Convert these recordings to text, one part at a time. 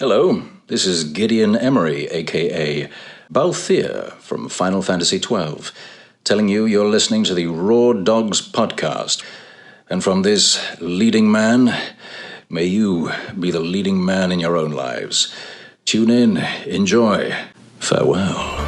Hello, this is Gideon Emery, a.k.a. Balthier from Final Fantasy XII, telling you you're listening to the Raw Dogs podcast. And from this leading man, may you be the leading man in your own lives. Tune in, enjoy, farewell.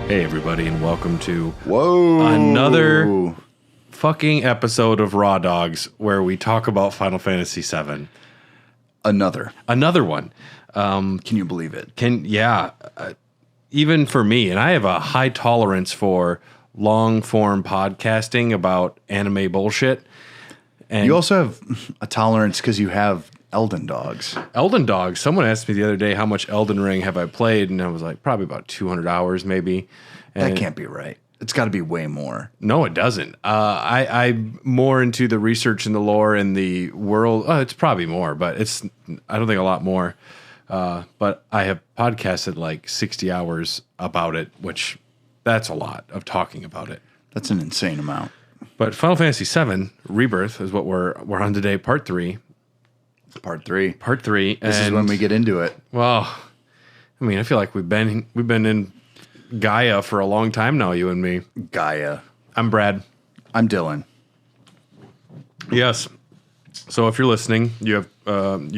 Hey everybody, and welcome to another fucking episode of Raw Dogs, where we talk about Final Fantasy VII. Another one. Can you believe it? Even for me, and I have a high tolerance for long form podcasting about anime bullshit. And you also have a tolerance because you have Elden Dogs. Elden Dogs. Someone asked me the other day how much Elden Ring have I played, and I was like, probably about 200 hours maybe. And that can't be right. It's got to be way more. No, it doesn't. I'm more into the research and the lore and the world. It's probably more, but I don't think a lot more. But I have podcasted like 60 hours about it, which that's a lot of talking about it. That's an insane amount. But Final Fantasy VII Rebirth is what we're on today, part 3. Part 3. This is when we get into it. Well, I mean, I feel like we've been in Gaia for a long time now, you and me. Gaia. I'm Brad. I'm Dylan. Yes. So if you're listening, you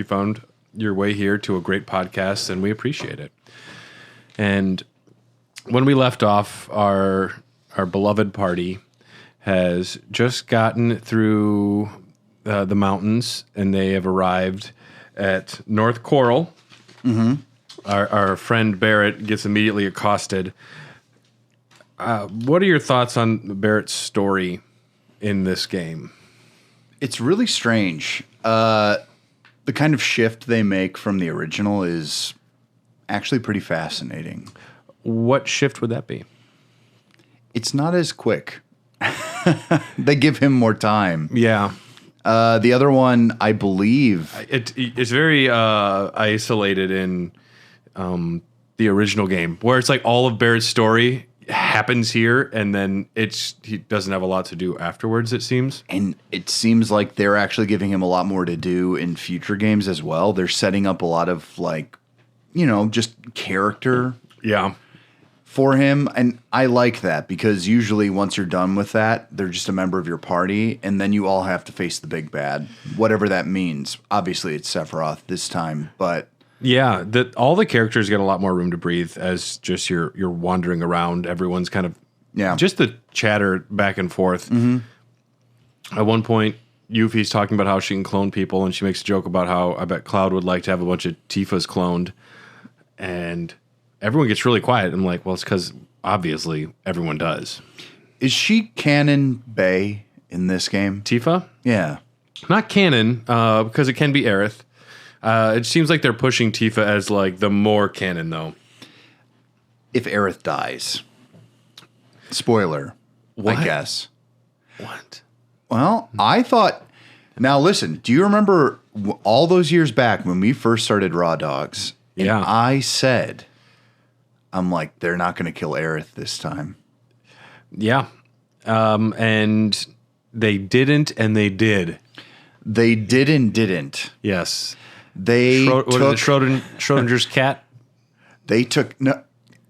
found your way here to a great podcast, and we appreciate it. And when we left off, our beloved party has just gotten through the mountains, and they have arrived at North Corel. Mm-hmm. Our friend Barrett gets immediately accosted. What are your thoughts on Barrett's story in this game? It's really strange. The kind of shift they make from the original is actually pretty fascinating. What shift would that be? It's not as quick. They give him more time. Yeah. The other one, I believe... It's very isolated in the original game, where it's like all of Barrett's story happens here, and then he doesn't have a lot to do afterwards, it seems. And it seems like they're actually giving him a lot more to do in future games as well. They're setting up a lot of, just character for him. And I like that, because usually once you're done with that, they're just a member of your party, and then you all have to face the big bad, whatever that means. Obviously, it's Sephiroth this time, but... Yeah, all the characters get a lot more room to breathe as just you're wandering around. Everyone's kind of just the chatter back and forth. Mm-hmm. At one point, Yuffie's talking about how she can clone people, and she makes a joke about how I bet Cloud would like to have a bunch of Tifa's cloned, and everyone gets really quiet. I'm like, well, it's because obviously everyone does. Is she canon Bae in this game? Tifa? Yeah, not canon because it can be Aerith. It seems like they're pushing Tifa as like the more canon, though. If Aerith dies, spoiler, what? I guess. What? Well, I thought. Now listen, do you remember all those years back when we first started Raw Dogs? And I said, I'm like, they're not going to kill Aerith this time. Yeah, and they didn't, and they did. They did and didn't. Yes. They took Schrodinger's cat They took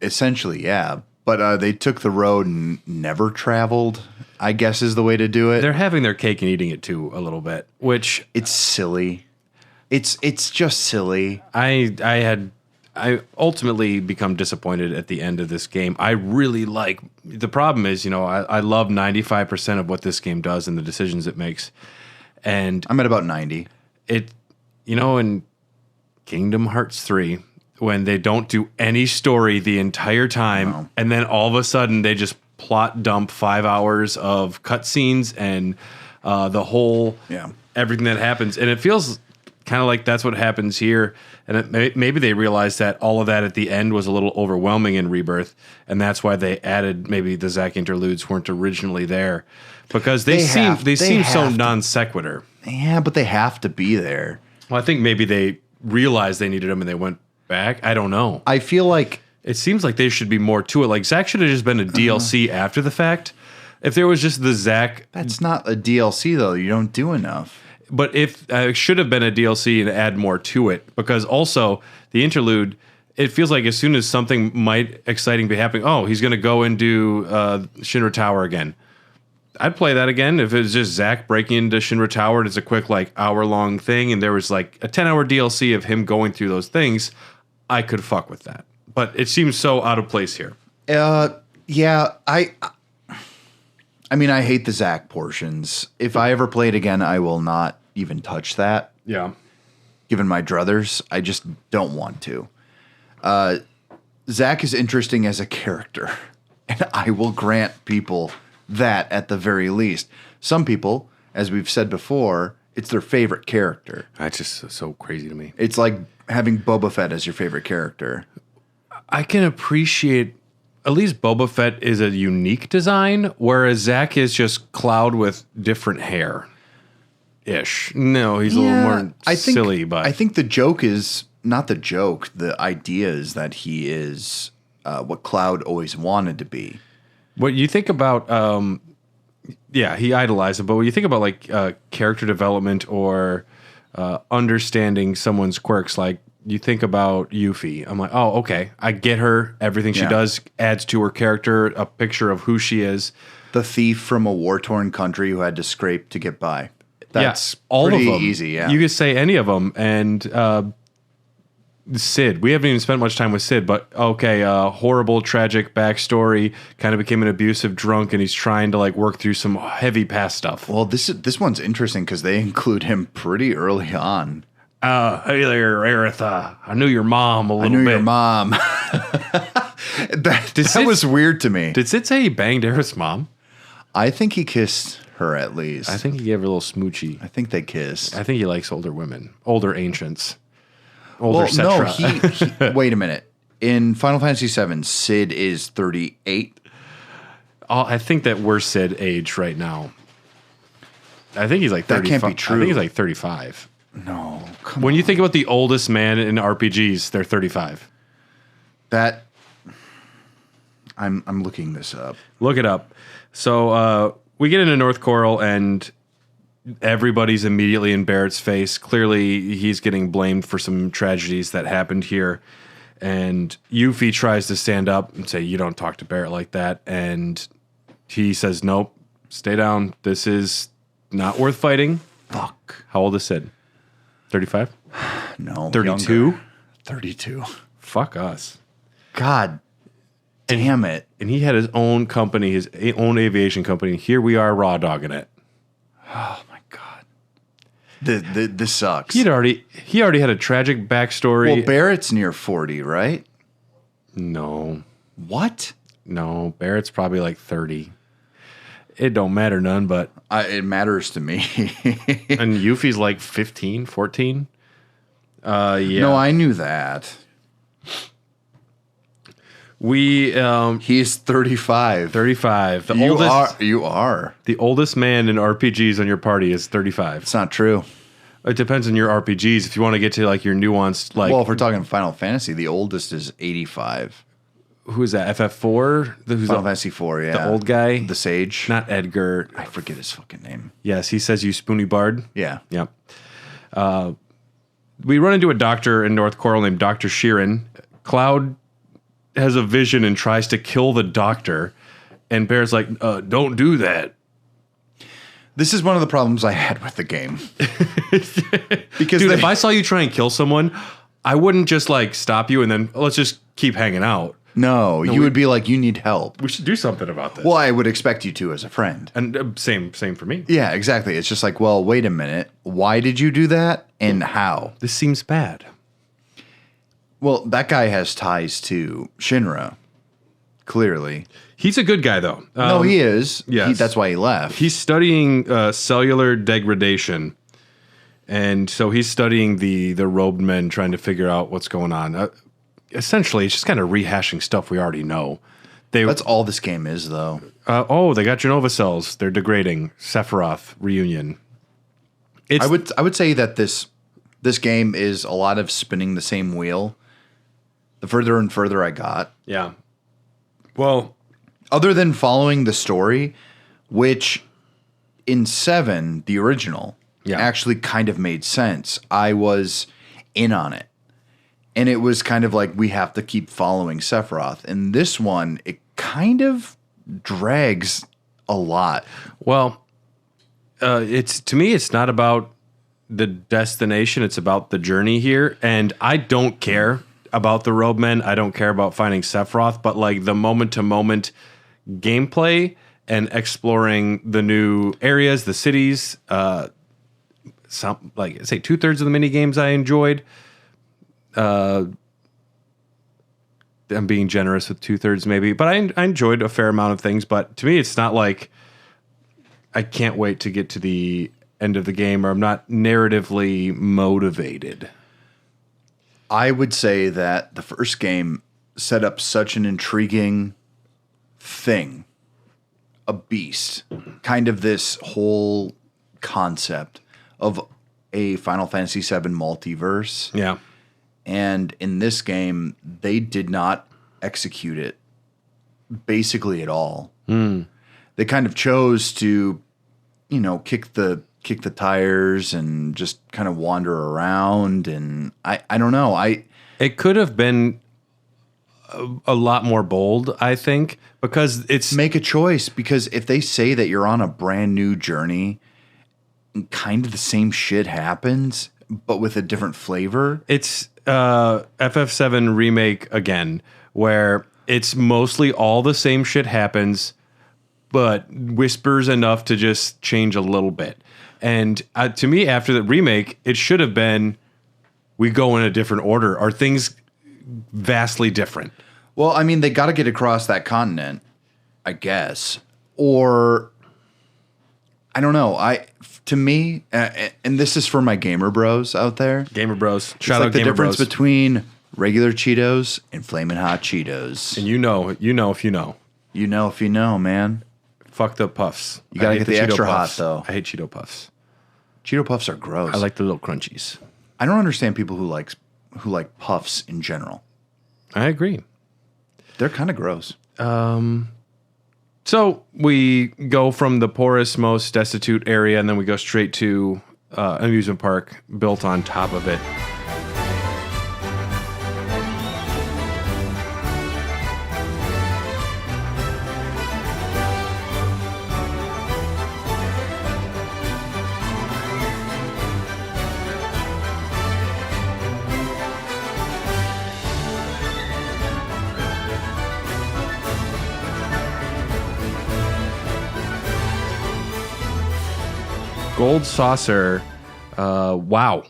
essentially, yeah, but they took the road and never traveled, I guess is the way to do it. They're having their cake and eating it too a little bit, which it's silly. It's just silly. I ultimately become disappointed at the end of this game. I really like the problem is, I love 95% of what this game does and the decisions it makes. And I'm at about 90. In Kingdom Hearts 3, when they don't do any story the entire time, and then all of a sudden they just plot dump 5 hours of cutscenes and the whole everything that happens, and it feels kind of like that's what happens here. And maybe they realized that all of that at the end was a little overwhelming in Rebirth, and that's why they added maybe the Zack interludes weren't originally there because they seem so non sequitur. Yeah, but they have to be there. Well, I think maybe they realized they needed them and they went back. I don't know. I feel like it seems like there should be more to it. Like Zack should have just been a DLC after the fact. If there was just the Zack, that's not a DLC though. You don't do enough. But if it should have been a DLC and add more to it, because also the interlude, it feels like as soon as something exciting be happening, he's going to go and do Shinra Tower again. I'd play that again if it was just Zack breaking into Shinra Tower and it's a quick hour-long thing and there was a 10-hour DLC of him going through those things. I could fuck with that. But it seems so out of place here. Yeah, I mean, I hate the Zack portions. If I ever play it again, I will not even touch that. Yeah. Given my druthers, I just don't want to. Zack is interesting as a character, and I will grant people that at the very least. Some people, as we've said before, it's their favorite character. That's just so crazy to me. It's like having Boba Fett as your favorite character. I can appreciate, at least Boba Fett is a unique design, whereas Zack is just Cloud with different hair-ish. No, he's a little more silly. But I think the joke is, not the joke, the idea is that he is what Cloud always wanted to be. What you think about, he idolized him, but when you think about character development or understanding someone's quirks, you think about Yuffie. I'm like, oh, okay, I get her. Everything she does adds to her character, a picture of who she is. The thief from a war-torn country who had to scrape to get by. That's all pretty of them. Easy, yeah. You could say any of them. And Sid, we haven't even spent much time with Sid, but okay, horrible, tragic backstory, kind of became an abusive drunk, and he's trying to work through some heavy past stuff. Well, this one's interesting because they include him pretty early on. Hey there, Aerith. I knew your mom a little bit. I knew your mom. that was weird to me. Did Sid say he banged Aerith's mom? I think he kissed her at least. I think he gave her a little smoochie. I think they kissed. I think he likes older women, older ancients. Older no, he wait a minute. In Final Fantasy VII, Sid is 38. I think that we're Sid age right now. I think he's 35. That can't be true. I think he's 35. No, come when on. you think about the oldest man in RPGs, they're 35. That I'm looking this up. Look it up. So we get into North Corel and everybody's immediately in Barrett's face. Clearly, he's getting blamed for some tragedies that happened here. And Yuffie tries to stand up and say, "You don't talk to Barrett like that." And he says, "Nope, stay down. This is not worth fighting." Fuck. How old is Sid? 35? No. 32? 32. Fuck us. God damn it. And he had his own company, his own aviation company. Here we are raw dogging it. Oh my God. This sucks. He already had a tragic backstory. Well, Barrett's near 40, right? No. What? No, Barrett's probably 30. It don't matter none, but it matters to me. And Yuffie's 15, 14. Yeah. No, I knew that. He's 35. 35. You are. The oldest man in RPGs on your party is 35. It's not true. It depends on your RPGs. If you want to get to your nuanced well, if we're talking Final Fantasy, the oldest is 85. Who is that? FF4? Final Fantasy 4, yeah. The old guy? The sage? Not Edgar. I forget his fucking name. Yes, he says you spoony bard. Yeah. Yep. We run into a doctor in North Corel named Dr. Sheeran. Cloud has a vision and tries to kill the doctor, and Bear's like, don't do that. This is one of the problems I had with the game. Because dude, if I saw you try and kill someone, I wouldn't just like stop you and then let's just keep hanging out. No, you would be like, you need help. We should do something about this. Well, I would expect you to as a friend. And same for me. Yeah, exactly. It's just like, well, wait a minute. Why did you do that and how? This seems bad. Well, that guy has ties to Shinra, clearly. He's a good guy, though. No, he is. Yes. That's why he left. He's studying cellular degradation. And so he's studying the robed men, trying to figure out what's going on. Essentially, it's just kind of rehashing stuff we already know. That's all this game is, though. They got Genova cells. They're degrading. Sephiroth reunion. I would say that this game is a lot of spinning the same wheel. The further and further I got. Yeah. Well, other than following the story, which in 7, the original, actually kind of made sense. I was in on it. And it was kind of like, we have to keep following Sephiroth. And this one, it kind of drags a lot. Well, to me, it's not about the destination. It's about the journey here. And I don't care about the robe men. I don't care about finding Sephiroth. But like the moment-to-moment gameplay and exploring the new areas, the cities, some like say 2/3 of the mini games I enjoyed. I'm being generous with 2/3 maybe, but I enjoyed a fair amount of things. But to me, it's not like I can't wait to get to the end of the game, or I'm not narratively motivated. I would say that the first game set up such an intriguing thing, a beast, kind of this whole concept of a Final Fantasy VII multiverse. Yeah. And in this game, they did not execute it basically at all. They kind of chose to, kick the tires and just kind of wander around. And I don't know. It could have been a lot more bold, I think, because it's... Make a choice, because if they say that you're on a brand new journey and kind of the same shit happens, but with a different flavor... It's FF7 Remake again, where it's mostly all the same shit happens, but whispers enough to just change a little bit. And to me, after the remake, it should have been, we go in a different order. Are things vastly different? Well, I mean, they got to get across that continent, I guess. Or, I don't know. To me, and this is for my gamer bros out there. Gamer bros. Shout out Gamer Bros. It's like the difference between regular Cheetos and Flamin' Hot Cheetos. And you know if you know. You know if you know, man. Fuck the puffs. You gotta get the extra hot, though. I hate Cheeto Puffs. Cheeto Puffs are gross. I like the little crunchies. I don't understand people who like puffs in general. I agree. They're kind of gross. So we go from the poorest, most destitute area, and then we go straight to an amusement park built on top of it. Gold saucer. Wow.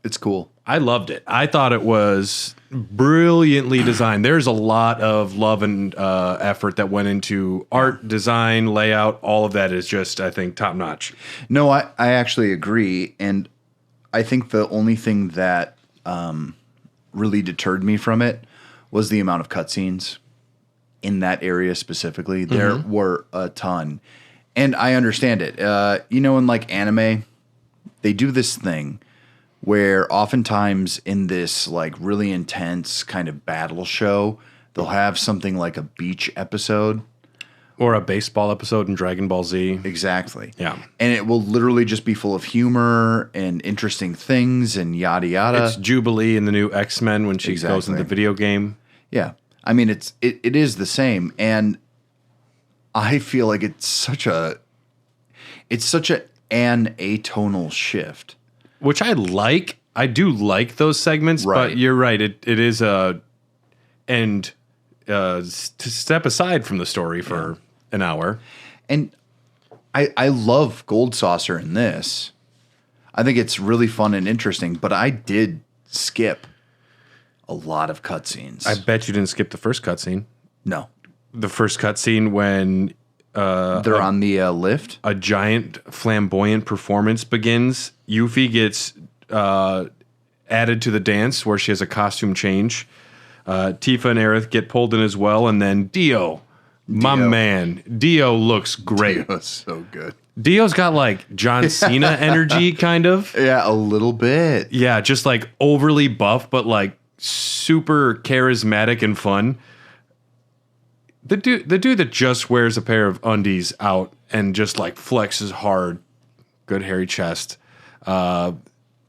It's cool. I loved it. I thought it was brilliantly designed. There's a lot of love and effort that went into art, design, layout. All of that is just, I think, top notch. No, I actually agree. And I think the only thing that really deterred me from it was the amount of cutscenes in that area specifically. Mm-hmm. There were a ton. And I understand it. In like anime, they do this thing where oftentimes in this like really intense kind of battle show, they'll have something like a beach episode. Or a baseball episode in Dragon Ball Z. Exactly. Yeah. And it will literally just be full of humor and interesting things and yada yada. It's Jubilee in the new X-Men when she goes into the video game. Yeah. I mean, it is the same, and I feel like it's such an atonal shift, which I like. I do like those segments, but you're right. It is to step aside from the story for an hour. And I love Gold Saucer in this. I think it's really fun and interesting, but I did skip a lot of cutscenes. I bet you didn't skip the first cutscene. No. The first cutscene when they're on the lift. A giant flamboyant performance begins. Yuffie gets added to the dance where she has a costume change. Tifa and Aerith get pulled in as well, and then Dio. My man, Dio looks great. Dio's so good. Dio's got like John Cena energy, kind of. Yeah, a little bit. Yeah, just like overly buff, but like super charismatic and fun. The dude that just wears a pair of undies out and just like flexes hard, good hairy chest. That's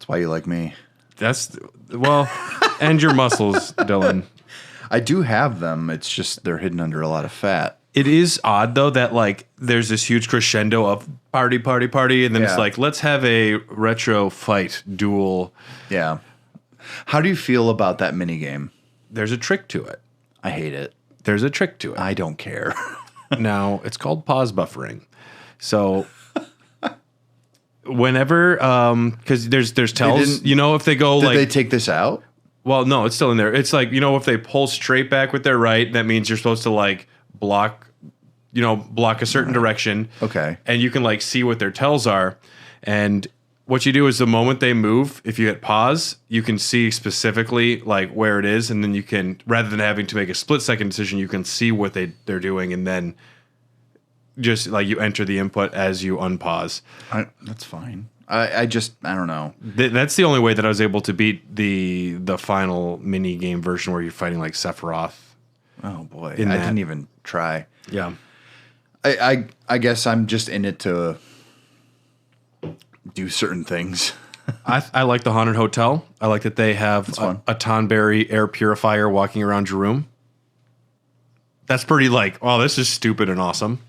why you like me. And your muscles, Dylan. I do have them. It's just they're hidden under a lot of fat. It is odd though that like there's this huge crescendo of party, and then it's like, let's have a retro fight duel. Yeah. How do you feel about that minigame? There's a trick to it. I hate it. There's a trick to it. I don't care. Now, it's called pause buffering. So whenever, because there's tells, if they go did they take this out? Well, no, it's still in there. It's like, if they pull straight back with their right, that means you're supposed to like block a certain direction. Okay. And you can like see what their tells are. And what you do is the moment they move, if you hit pause, you can see specifically like where it is. And then you can, rather than having to make a split second decision, you can see what they're doing. And then just like you enter the input as you unpause. That's fine. I don't know. That's the only way that I was able to beat the final mini game version where you're fighting like Sephiroth. Oh boy, I didn't even try. Yeah, I guess I'm just in it to do certain things. I like the Haunted Hotel. I like that they have a Tonberry air purifier walking around your room. That's pretty like, oh, this is stupid and awesome.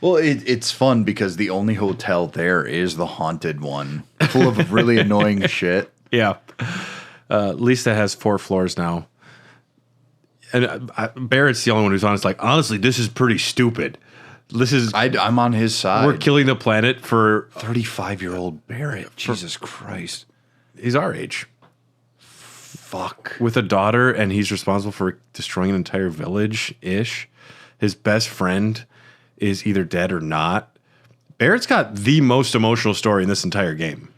Well, it's fun because the only hotel there is the haunted one, full of really annoying shit. Yeah. At least it has 4 floors now. And Barrett's the only one who's honest. Like, honestly, this is pretty stupid. I'm on his side. We're killing the planet for 35-year-old Barrett. Jesus Christ. He's our age. Fuck. With a daughter, and he's responsible for destroying an entire village-ish. His best friend is either dead or not. Barrett's got the most emotional story in this entire game.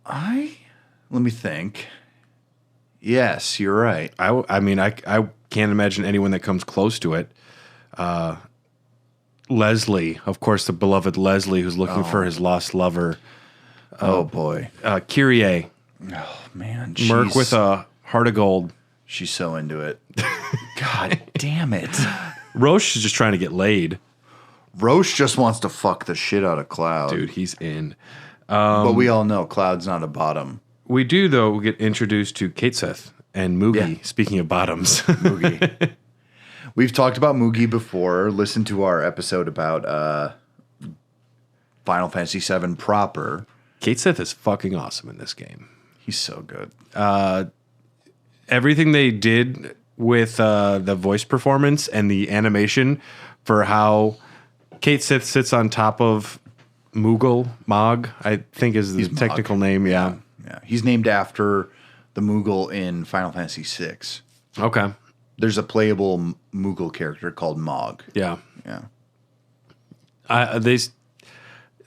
Let me think. Yes, you're right. I mean, I can't imagine anyone that comes close to it. Leslie, of course, the beloved Leslie, who's looking for his lost lover. Oh, boy. Kyrie. Oh, man. Merc with a heart of gold. She's so into it. God damn it. Roche is just trying to get laid. Roche just wants to fuck the shit out of Cloud. Dude, he's in. But we all know Cloud's not a bottom. We do, though, get introduced to Kate Sith and Moogie, speaking of bottoms. Moogie. We've talked about Moogie before. Listen to our episode about Final Fantasy VII proper. Kate Sith is fucking awesome in this game. He's so good. Everything they did with the voice performance and the animation for how Kate Sith sits on top of Mog, I think is the technical name. Yeah. He's named after the Moogle in Final Fantasy VI. Okay. There's a playable Moogle character called Mog. Yeah. Yeah.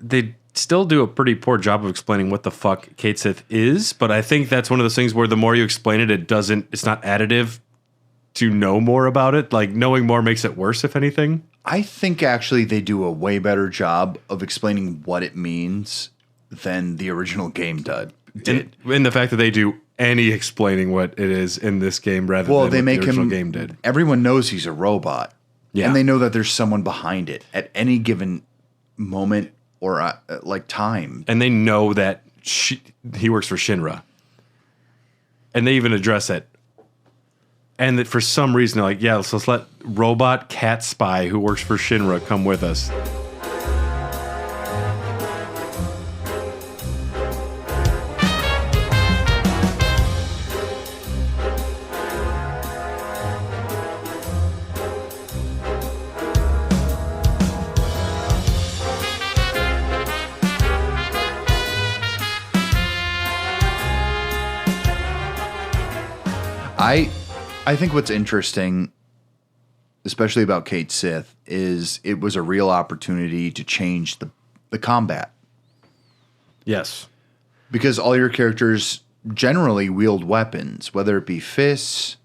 They still do a pretty poor job of explaining what the fuck Kate Sith is, but I think that's one of those things where the more you explain it, it's not additive to know more about it. Like, knowing more makes it worse, if anything. I think actually they do a way better job of explaining what it means than the original game did. In the fact that they do any explaining what it is in this game rather than what the original game did. Everyone knows he's a robot. Yeah. And they know that there's someone behind it at any given moment or like time. And they know that he works for Shinra. And they even address it And that for some reason they're like, yeah, so let's let robot cat spy who works for Shinra come with us. I think what's interesting, especially about Cait Sith, is it was a real opportunity to change the combat. Yes. Because all your characters generally wield weapons, whether it be fists,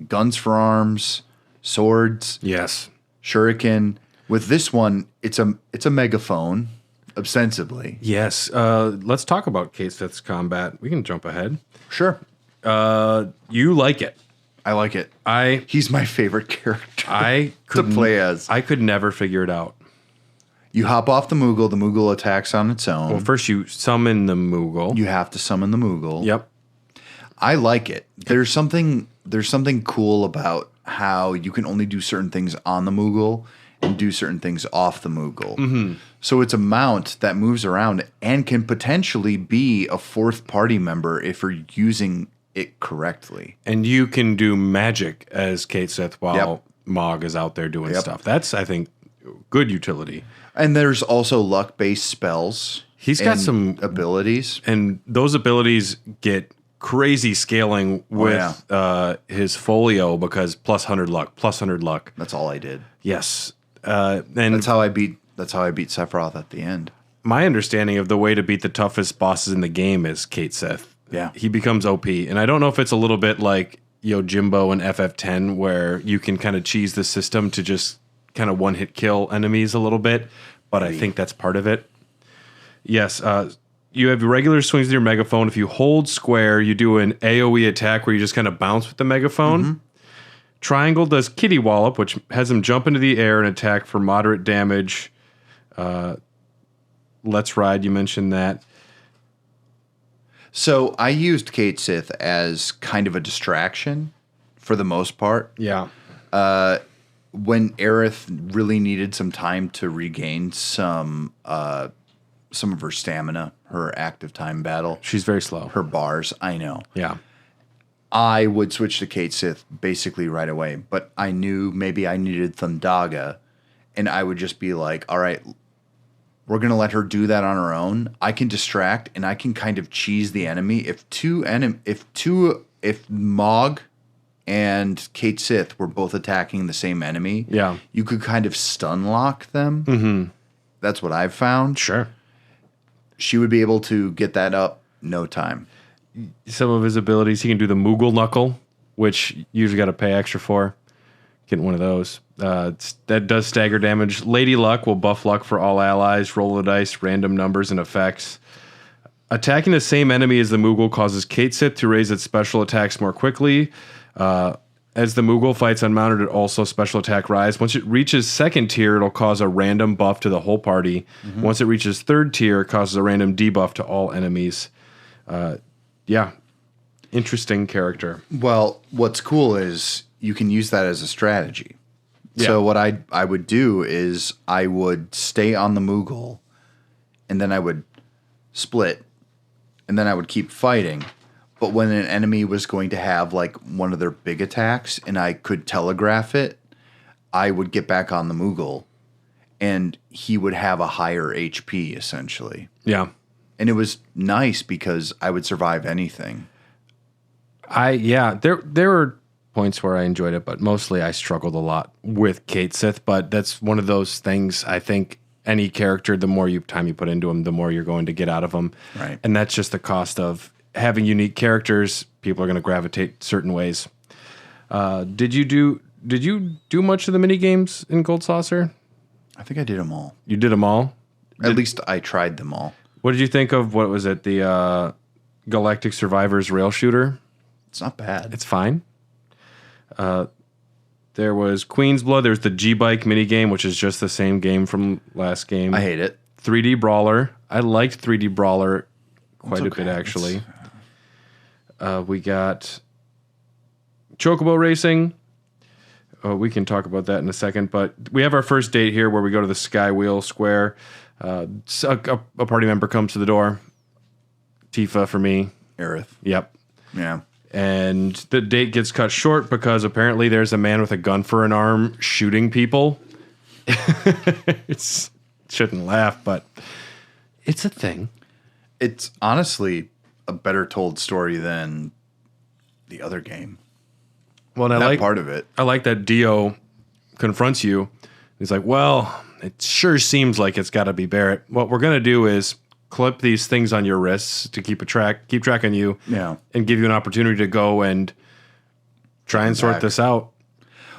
guns for arms, swords, yes, shuriken. With this one, it's a megaphone, ostensibly. Yes. Let's talk about Cait Sith's combat. We can jump ahead. Sure. You like it. I like it. He's my favorite character to play as. I could never figure it out. You hop off the Moogle attacks on its own. Well, first you summon the Moogle. You have to summon the Moogle. Yep. I like it. There's something cool about how you can only do certain things on the Moogle and do certain things off the Moogle. Mm-hmm. So it's a mount that moves around and can potentially be a fourth party member if you're using it correctly. And you can do magic as Cait Sith while Mog is out there doing stuff. That's, I think, good utility. And there's also luck-based spells. He's got some abilities. And those abilities get crazy scaling with his folio because plus 100 luck. That's all I did. Yes. And that's how I beat Sephiroth at the end. My understanding of the way to beat the toughest bosses in the game is Cait Sith. Yeah. He becomes OP. And I don't know if it's a little bit like Yojimbo and FF10 where you can kind of cheese the system to just kind of one-hit kill enemies a little bit, but I think that's part of it. Yes, you have regular swings with your megaphone. If you hold square, you do an AoE attack where you just kind of bounce with the megaphone. Mm-hmm. Triangle does Kitty Wallop, which has him jump into the air and attack for moderate damage. Let's Ride, you mentioned that. So I used Cait Sith as kind of a distraction for the most part. Yeah. When Aerith really needed some time to regain some of her stamina, her active time battle. She's very slow. Her bars, I know. Yeah. I would switch to Cait Sith basically right away, but I knew maybe I needed Thundaga, and I would just be like, all right, we're going to let her do that on her own. I can distract, and I can kind of cheese the enemy. If Mog and Cait Sith were both attacking the same enemy, you could kind of stun lock them. Mm-hmm. That's what I've found. Sure. She would be able to get that up no time. Some of his abilities, he can do the Moogle Knuckle, which you usually got to pay extra for. Getting one of those. That does stagger damage. Lady Luck will buff luck for all allies, roll the dice, random numbers, and effects. Attacking the same enemy as the Moogle causes Cait Sith to raise its special attacks more quickly. As the Moogle fights unmounted, it also special attack rise. Once it reaches second tier, it'll cause a random buff to the whole party. Mm-hmm. Once it reaches third tier, it causes a random debuff to all enemies. Interesting character. Well, what's cool is you can use that as a strategy. Yeah. So what I would do is I would stay on the Moogle, and then I would split, and then I would keep fighting. But when an enemy was going to have like one of their big attacks and I could telegraph it, I would get back on the Moogle and he would have a higher HP essentially. Yeah. And it was nice because I would survive anything. There were points where I enjoyed it, but mostly I struggled a lot with Cait Sith. But that's one of those things. I think any character, the more time you put into them, the more you're going to get out of them. Right. And that's just the cost of having unique characters. People are going to gravitate certain ways. Did you do much of the mini games in Gold Saucer? I think I did them all. You did them all? At least I tried them all. What did you think of, what was it, the Galactic Survivors rail shooter? It's not bad. It's fine. There was Queen's Blood. There's the G-Bike minigame, which is just the same game from last game. I hate it. 3D Brawler. I liked 3D Brawler quite a bit, actually. We got Chocobo racing. We can talk about that in a second, but we have our first date here where we go to the Skywheel Square. A party member comes to the door. Tifa for me. Aerith. Yep. Yeah. And the date gets cut short because apparently there's a man with a gun for an arm shooting people. Shouldn't laugh, but it's a thing. It's honestly a better told story than the other game. Well, and that part of it. I like that Dio confronts you. He's like, well, it sure seems like it's got to be Barrett. What we're going to do is clip these things on your wrists to keep track on you, and give you an opportunity to go and try and sort this out.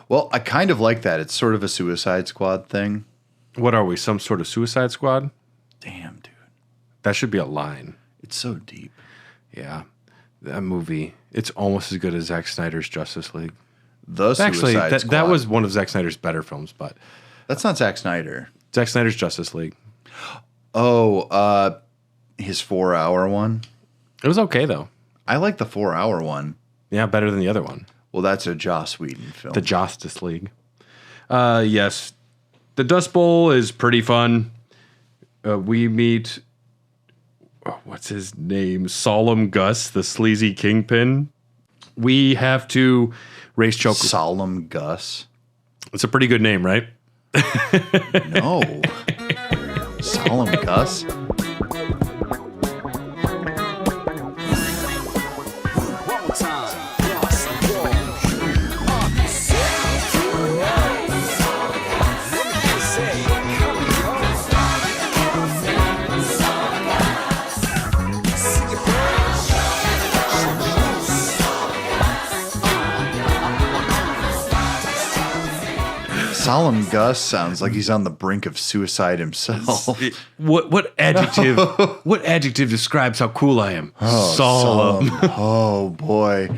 Well, I kind of like that. It's sort of a Suicide Squad thing. What are we? Some sort of Suicide Squad? Damn, dude. That should be a line. It's so deep. Yeah. That movie, it's almost as good as Zack Snyder's Justice League. Actually, that was one of Zack Snyder's better films, but that's not Zack Snyder. Zack Snyder's Justice League. Oh, his 4-hour one. It was okay though. I like the 4-hour one. Yeah, better than the other one. Well, that's a Joss Whedon film. The Justice League. Yes, the Dust Bowl is pretty fun. We meet. What's his name? Solemn Gus, the sleazy kingpin. We have to race Chocobo. Solemn Gus. It's a pretty good name, right? No. Solemn Gus? Solemn Gus sounds like he's on the brink of suicide himself. What adjective? What adjective describes how cool I am? Oh, solemn. Oh boy.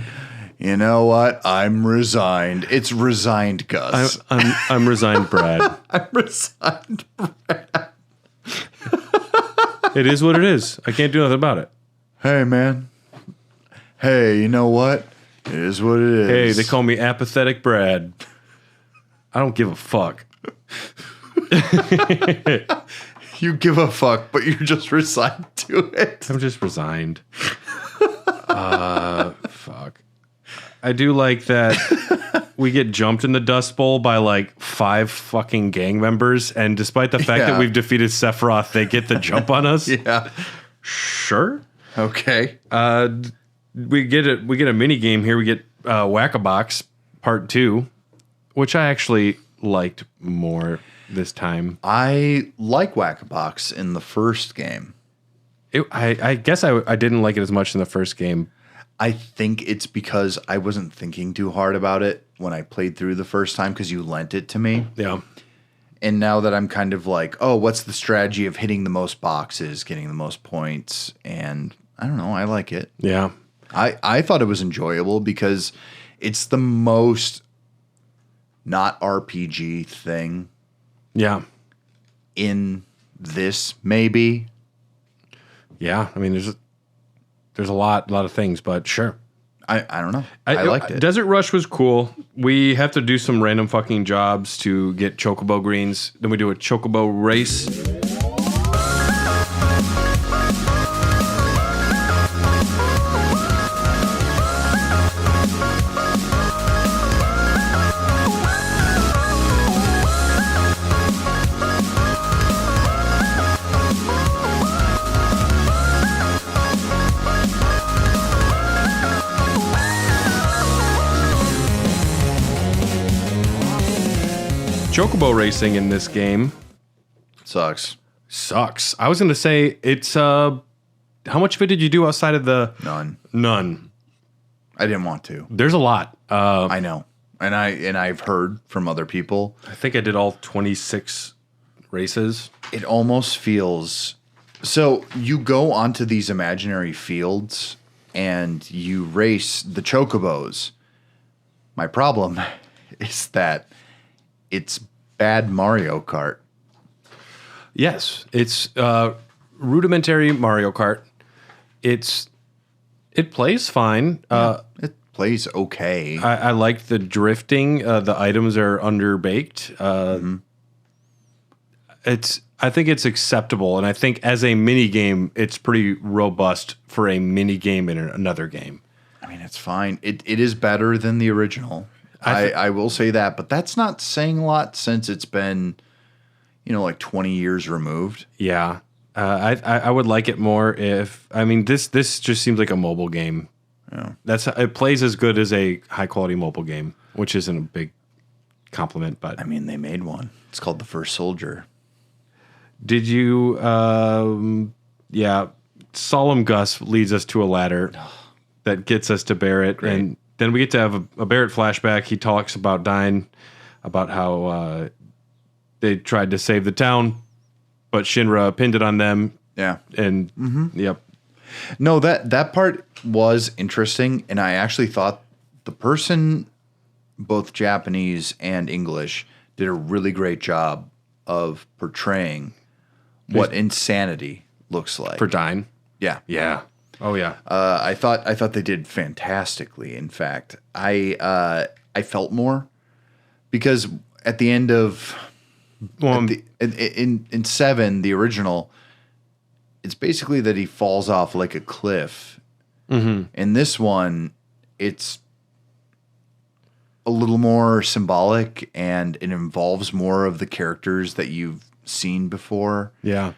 You know what? I'm resigned. It's resigned Gus. I'm resigned, Brad. I'm resigned, Brad. It is what it is. I can't do nothing about it. Hey, man. Hey, you know what? It is what it is. Hey, they call me apathetic Brad. I don't give a fuck. You give a fuck, but you're just resigned to it. I'm just resigned. Fuck. I do like that we get jumped in the Dust Bowl by like 5 fucking gang members, and despite the fact that we've defeated Sephiroth, they get the jump on us. Yeah. Sure. Okay. We get a mini game here. We get Whack-A-Box Part 2. Which I actually liked more this time. I like Whack-A-Box in the first game. I guess I didn't like it as much in the first game. I think it's because I wasn't thinking too hard about it when I played through the first time because you lent it to me. Yeah. And now that I'm kind of like, oh, what's the strategy of hitting the most boxes, getting the most points? And I don't know, I like it. Yeah. I thought it was enjoyable because it's the most not RPG thing. Yeah. In this, maybe. Yeah. I mean, there's a lot of things, but sure. I don't know. I liked it. Desert Rush was cool. We have to do some random fucking jobs to get Chocobo Greens. Then we do a Chocobo race. Chocobo racing in this game sucks. I was going to say it's how much of it did you do outside of the None. I didn't want to. There's a lot. I know. And I've heard from other people. I think I did all 26 races. It almost feels so you go onto these imaginary fields and you race the chocobos. My problem is that it's bad Mario Kart. Yes, it's rudimentary Mario Kart. It plays fine. plays okay. I like the drifting. The items are underbaked. I think it's acceptable, and I think as a mini game, it's pretty robust for a mini game in another game. I mean, it's fine. It is better than the original. I will say that, but that's not saying a lot since it's been, like 20 years removed. Yeah. I would like it more if, this just seems like a mobile game. Yeah. It plays as good as a high quality mobile game, which isn't a big compliment, but I mean, they made one. It's called The First Soldier. Did you, Solemn Gus leads us to a ladder that gets us to Barrett. Great. And then we get to have a Barrett flashback. He talks about Dyne, about how they tried to save the town, but Shinra pinned it on them. Yeah. And, yep. No, that part was interesting, and I actually thought the person, both Japanese and English, did a really great job of portraying what insanity looks like. For Dyne? Yeah. Yeah. Oh, yeah. I thought they did fantastically. In fact, I felt more because at the end of in 7, the original, it's basically that he falls off like a cliff. Mm-hmm. In this one, it's a little more symbolic, and it involves more of the characters that you've seen before. Yeah.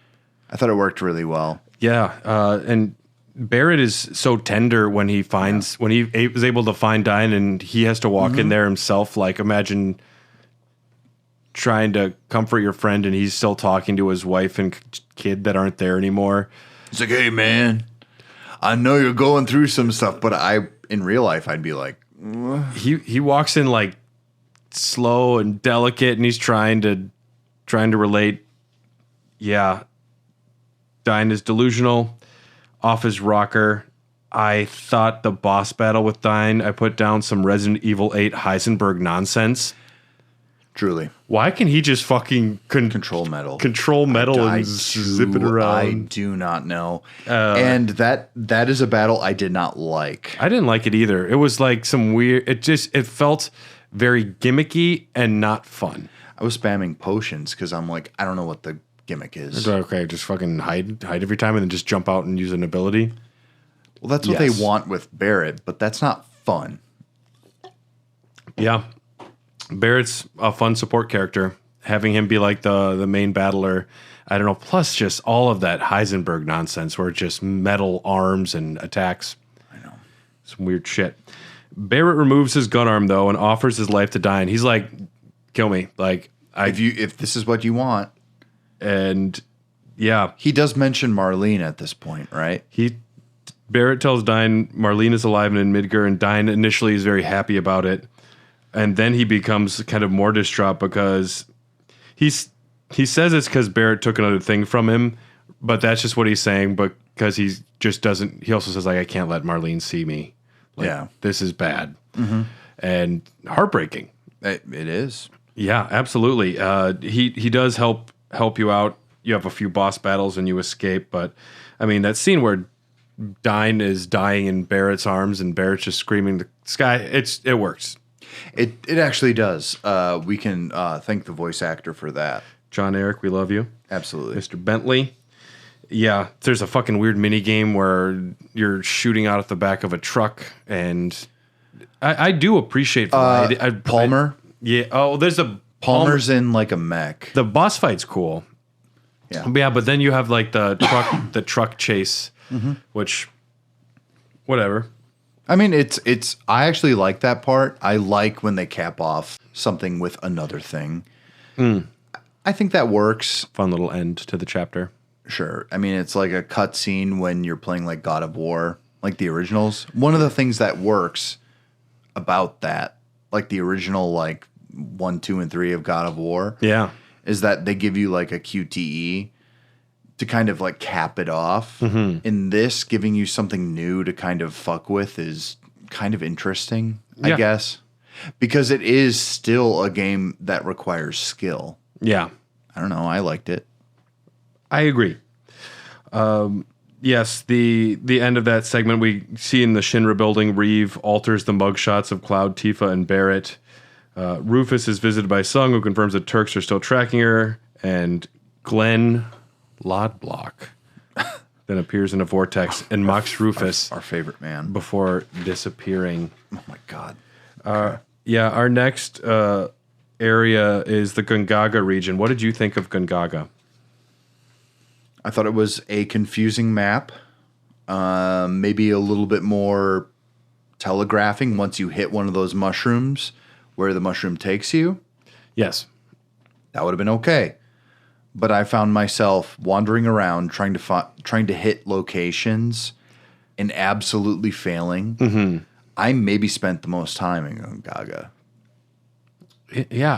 I thought it worked really well. Yeah. And Barrett is so tender when he finds, when he was able to find Dyne and he has to walk in there himself. Like, imagine trying to comfort your friend and he's still talking to his wife and kid that aren't there anymore. It's like, hey, man, I know you're going through some stuff, but in real life, I'd be like, he walks in like slow and delicate, and he's trying to relate. Yeah, Dyne is delusional, off his rocker. I thought the boss battle with Dyne, I put down some Resident Evil 8 Heisenberg nonsense. Truly. Why can he just fucking control metal? And zip it around? I do not know. And that is a battle I did not like. I didn't like it either. It was like some weird. It felt very gimmicky and not fun. I was spamming potions because I'm like, I don't know what the gimmick is. Okay, just fucking hide every time and then just jump out and use an ability. Well, that's what they want with Barrett, but that's not fun. Yeah. Barrett's a fun support character. Having him be like the main battler, I don't know. Plus, just all of that Heisenberg nonsense where it's just metal arms and attacks. I know. Some weird shit. Barrett removes his gun arm, though, and offers his life to Dyne. He's like, kill me. Like, if this is what you want. And, yeah. He does mention Marlene at this point, right? Barrett tells Dyne Marlene is alive and in Midgar, and Dyne initially is very happy about it. And then he becomes kind of more distraught because he says it's because Barrett took another thing from him, but that's just what he's saying because he just doesn't. He also says, like, I can't let Marlene see me. Like, this is bad. Mm-hmm. And heartbreaking. It is. Yeah, absolutely. He does help you out. You have a few boss battles and you escape, but I mean, that scene where Dyne is dying in Barrett's arms and Barrett's just screaming the sky, it works. It actually does. We can thank the voice actor for that. John Eric, we love you. Absolutely. Mr. Bentley. Yeah, there's a fucking weird mini game where you're shooting out at the back of a truck, and I do appreciate Palmer. There's a Palmer's in like a mech. The boss fight's cool. Yeah, but then you have like the truck chase, which whatever. I mean, it's. I actually like that part. I like when they cap off something with another thing. I think that works. Fun little end to the chapter. Sure. I mean, it's like a cutscene when you're playing like God of War, like the originals. One of the things that works about that, like the original, like 1, 2, and 3 of God of War, is that they give you like a QTE to kind of like cap it off. In this, giving you something new to kind of fuck with is kind of interesting, I guess, because it is still a game that requires skill. Yeah. I don't know. I liked it. I agree. Yes, the end of that segment we see in the Shinra building, Reeve alters the mugshots of Cloud, Tifa, and Barrett. Rufus is visited by Sung, who confirms that Turks are still tracking her, and Glenn Lodblock then appears in a vortex and mocks Rufus, our favorite man, before disappearing. Oh my god! Yeah, our next area is the Gungaga region. What did you think of Gungaga? I thought it was a confusing map. Maybe a little bit more telegraphing once you hit one of those mushrooms where the mushroom takes you. Yes. That would have been okay. But I found myself wandering around trying to hit locations and absolutely failing. Mm-hmm. I maybe spent the most time in Gungaga. Yeah,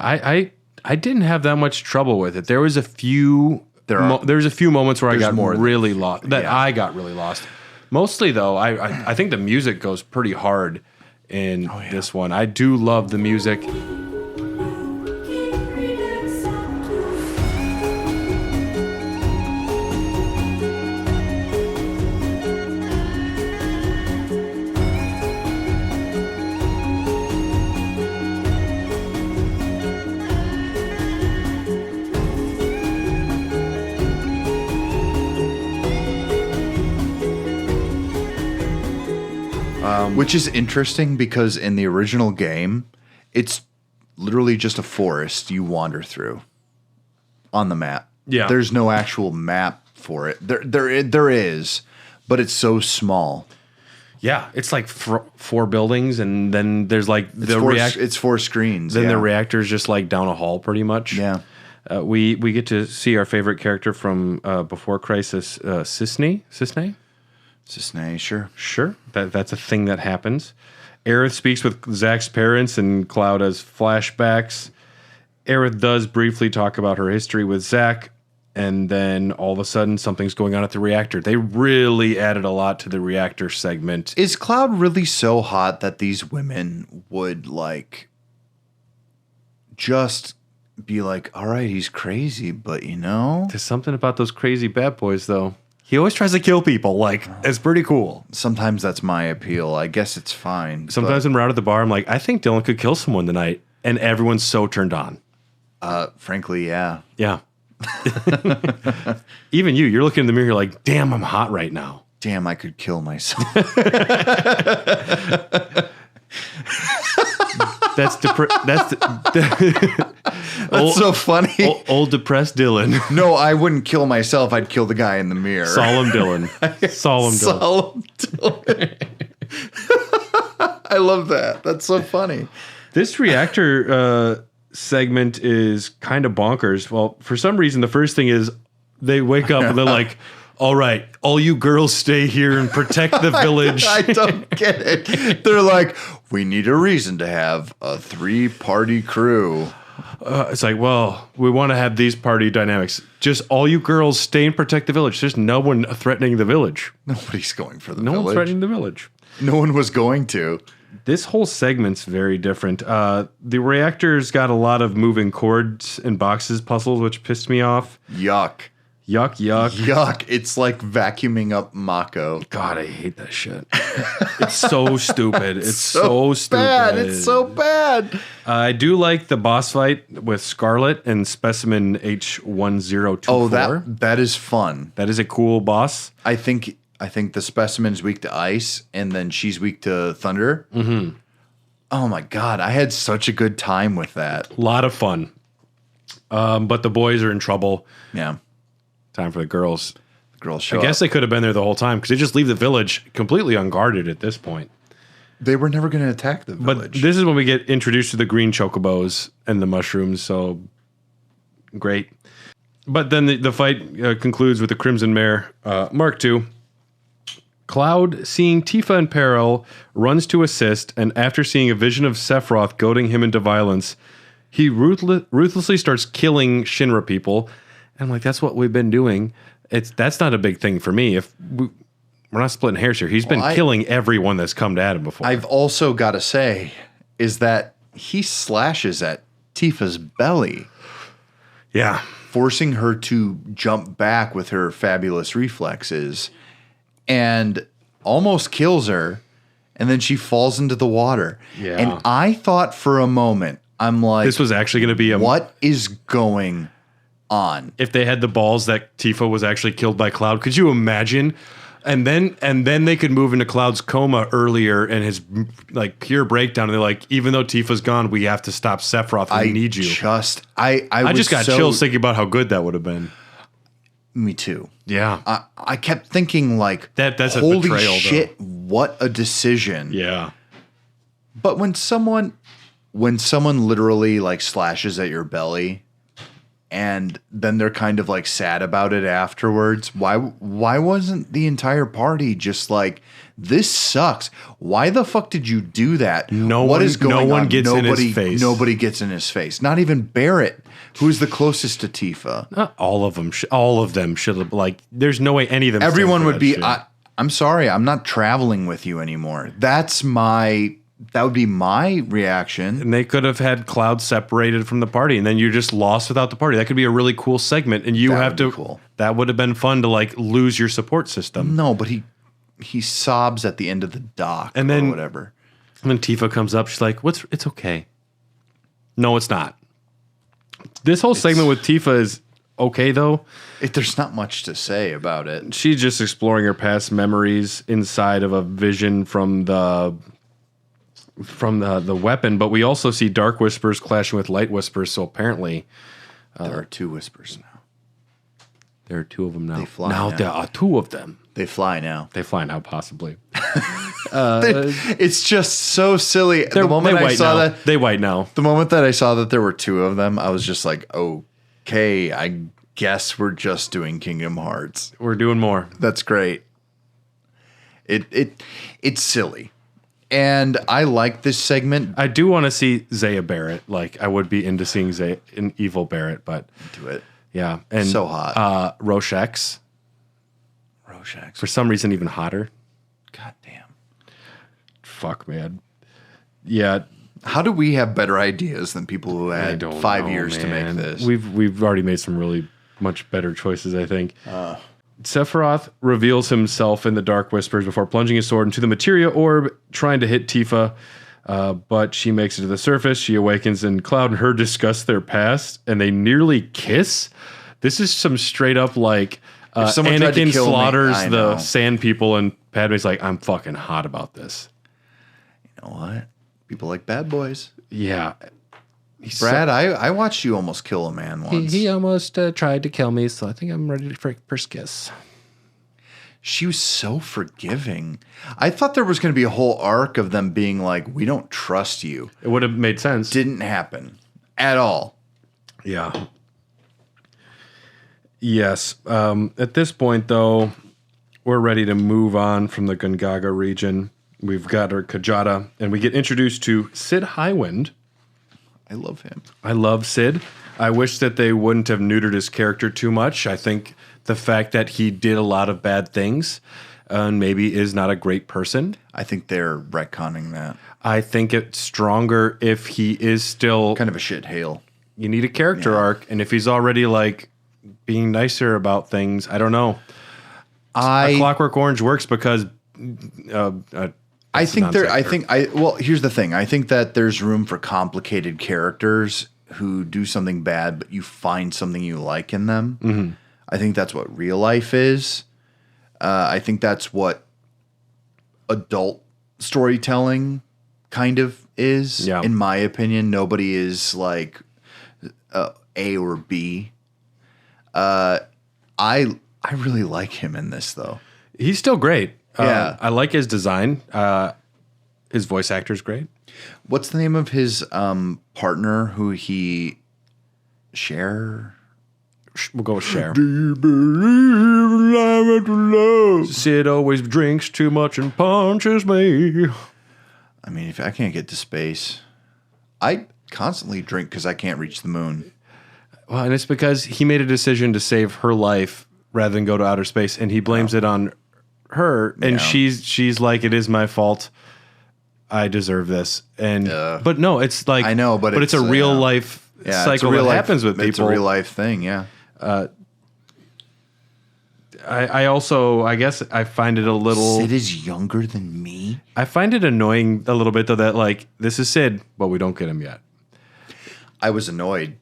I didn't have that much trouble with it. There was a few there's a few moments where I got really lost. I got really lost. Mostly though, I think the music goes pretty hard in this one. I do love the music. Which is interesting because in the original game, it's literally just a forest you wander through on the map. Yeah. There's no actual map for it. There is, but it's so small. Yeah, it's like four buildings, and then there's like it's four screens. Then the reactor's just like down a hall, pretty much. Yeah. We get to see our favorite character from Before Crisis, Cisne, sure. Sure, that's a thing that happens. Aerith speaks with Zack's parents, and Cloud has flashbacks. Aerith does briefly talk about her history with Zack, and then all of a sudden something's going on at the reactor. They really added a lot to the reactor segment. Is Cloud really so hot that these women would like just be like, all right, he's crazy, but you know? There's something about those crazy bad boys, though. He always tries to kill people. Like, it's pretty cool. Sometimes that's my appeal. I guess it's fine. Sometimes when we're out at the bar, I'm like, I think Dylan could kill someone tonight. And everyone's so turned on. Frankly, yeah. Yeah. Even you're looking in the mirror, you're like, damn, I'm hot right now. Damn, I could kill myself. That's so funny. Old depressed Dylan. No, I wouldn't kill myself. I'd kill the guy in the mirror. Solemn Dylan. Solemn Dylan. I love that. That's so funny. This reactor segment is kind of bonkers. Well, for some reason, the first thing is they wake up and they're like, all right, all you girls stay here and protect the village. I don't get it. They're like, we need a reason to have a 3-party crew. It's like, well, we want to have these party dynamics. Just all you girls stay and protect the village. There's no one threatening the village. Nobody's going for the village. No one's threatening the village. No one was going to. This whole segment's very different. The reactor's got a lot of moving cords and boxes puzzles, which pissed me off. Yuck. Yuck. It's like vacuuming up Mako. God, I hate that shit. It's so stupid. It's so stupid. It's so bad. I do like the boss fight with Scarlet and Specimen H1024. Oh, that is fun. That is a cool boss. I think the Specimen's weak to ice, and then she's weak to thunder. Mm-hmm. Oh my God, I had such a good time with that. A lot of fun. But the boys are in trouble. Yeah. Time for the girls. The girls show I guess up. they could have been there the whole time because they just leave the village completely unguarded at this point. They were never going to attack the village. But this is when we get introduced to the green chocobos and the mushrooms, so great. But then the fight concludes with the Crimson Mare Mark II. Cloud, seeing Tifa in peril, runs to assist, and after seeing a vision of Sephiroth goading him into violence, he ruthlessly starts killing Shinra people. And I'm like, that's what we've been doing. That's not a big thing for me. If we're not splitting hairs here. He's been killing everyone that's come to him before. I've also got to say is that he slashes at Tifa's belly. Yeah. Forcing her to jump back with her fabulous reflexes. and almost kills her, and then she falls into the water. Yeah. And I thought for a moment, I'm like, this was actually going to be what is going on? If they had the balls that Tifa was actually killed by Cloud, could you imagine? And then they could move into Cloud's coma earlier and his like pure breakdown. And they're like, even though Tifa's gone, we have to stop Sephiroth. We need you. I just got chills thinking about how good that would have been. Me too. Yeah. I kept thinking like, that's a holy betrayal, shit, though. what a decision. Yeah. But when someone literally like slashes at your belly and then they're kind of like sad about it afterwards, why wasn't the entire party just like, this sucks? Why the fuck did you do that? No one gets in his face. Nobody gets in his face. Not even Barrett, who's the closest to Tifa. Not all of them. All of them should have, like, there's no way any of them. Everyone would be, I'm sorry, I'm not traveling with you anymore. That would be my reaction. And they could have had Cloud separated from the party, and then you're just lost without the party. That could be a really cool segment, and you have to. Cool. That would have been fun to like lose your support system. No, but he sobs at the end of the dock, and then or whatever. And then Tifa comes up. She's like, It's okay." No, it's not. This whole segment with Tifa is okay, though. There's not much to say about it. She's just exploring her past memories inside of a vision from the weapon, but we also see dark whispers clashing with light whispers. So apparently, there are two whispers now. There are two of them now. They fly now. There are two of them. They fly now. They fly now, possibly. It's just so silly. The moment I saw that, they white now. The moment that I saw that there were two of them, I was just like, okay, I guess we're just doing Kingdom Hearts. We're doing more. That's great. It's silly. And I like this segment. I do want to see Zaya Barrett. Like, I would be into seeing an evil Barrett, but do it. Yeah, and so hot. Roshex. For some reason, even hotter. God damn. Fuck, man. Yeah. How do we have better ideas than people who had 5 years to make this? We've already made some really much better choices, I think. Sephiroth reveals himself in the Dark Whispers before plunging his sword into the materia orb, trying to hit Tifa, but she makes it to the surface. She awakens, and Cloud and her discuss their past, and they nearly kiss. This is some straight up like Anakin slaughters the sand people, and Padme's like, I'm fucking hot about this. You know what? People like bad boys. Yeah. Brad, I watched you almost kill a man once. He almost tried to kill me, so I think I'm ready for first kiss. She was so forgiving. I thought there was going to be a whole arc of them being like, we don't trust you. It would have made sense. Didn't happen at all. Yeah. Yes. At this point, though, we're ready to move on from the Gungaga region. We've got our Kajata, and we get introduced to Sid Highwind. I love him. I love Sid. I wish that they wouldn't have neutered his character too much. I think the fact that he did a lot of bad things and maybe is not a great person. I think they're retconning that. I think it's stronger if he is still kind of a shithale. You need a character arc, and if he's already like being nicer about things, I don't know. A Clockwork Orange works because well, here's the thing. I think that there's room for complicated characters who do something bad, but you find something you like in them. Mm-hmm. I think that's what real life is. I think that's what adult storytelling kind of is. Yeah. In my opinion, nobody is like A or B. I really like him in this, though. He's still great. Yeah. I like his design. His voice actor is great. What's the name of his partner who he share? We'll go with Cher. Do you believe I'm at love? Sid always drinks too much and punches me. I mean, if I can't get to space, I constantly drink because I can't reach the moon. Well, and it's because he made a decision to save her life rather than go to outer space, and he blames it on her, and she's like, it is my fault. I deserve this. And but no, it's like I know, but it's a real life cycle that happens with people. It's a real life thing, yeah. I also, I guess I find it a little... Sid is younger than me? I find it annoying a little bit, though, that, like, this is Sid, but we don't get him yet. I was annoyed.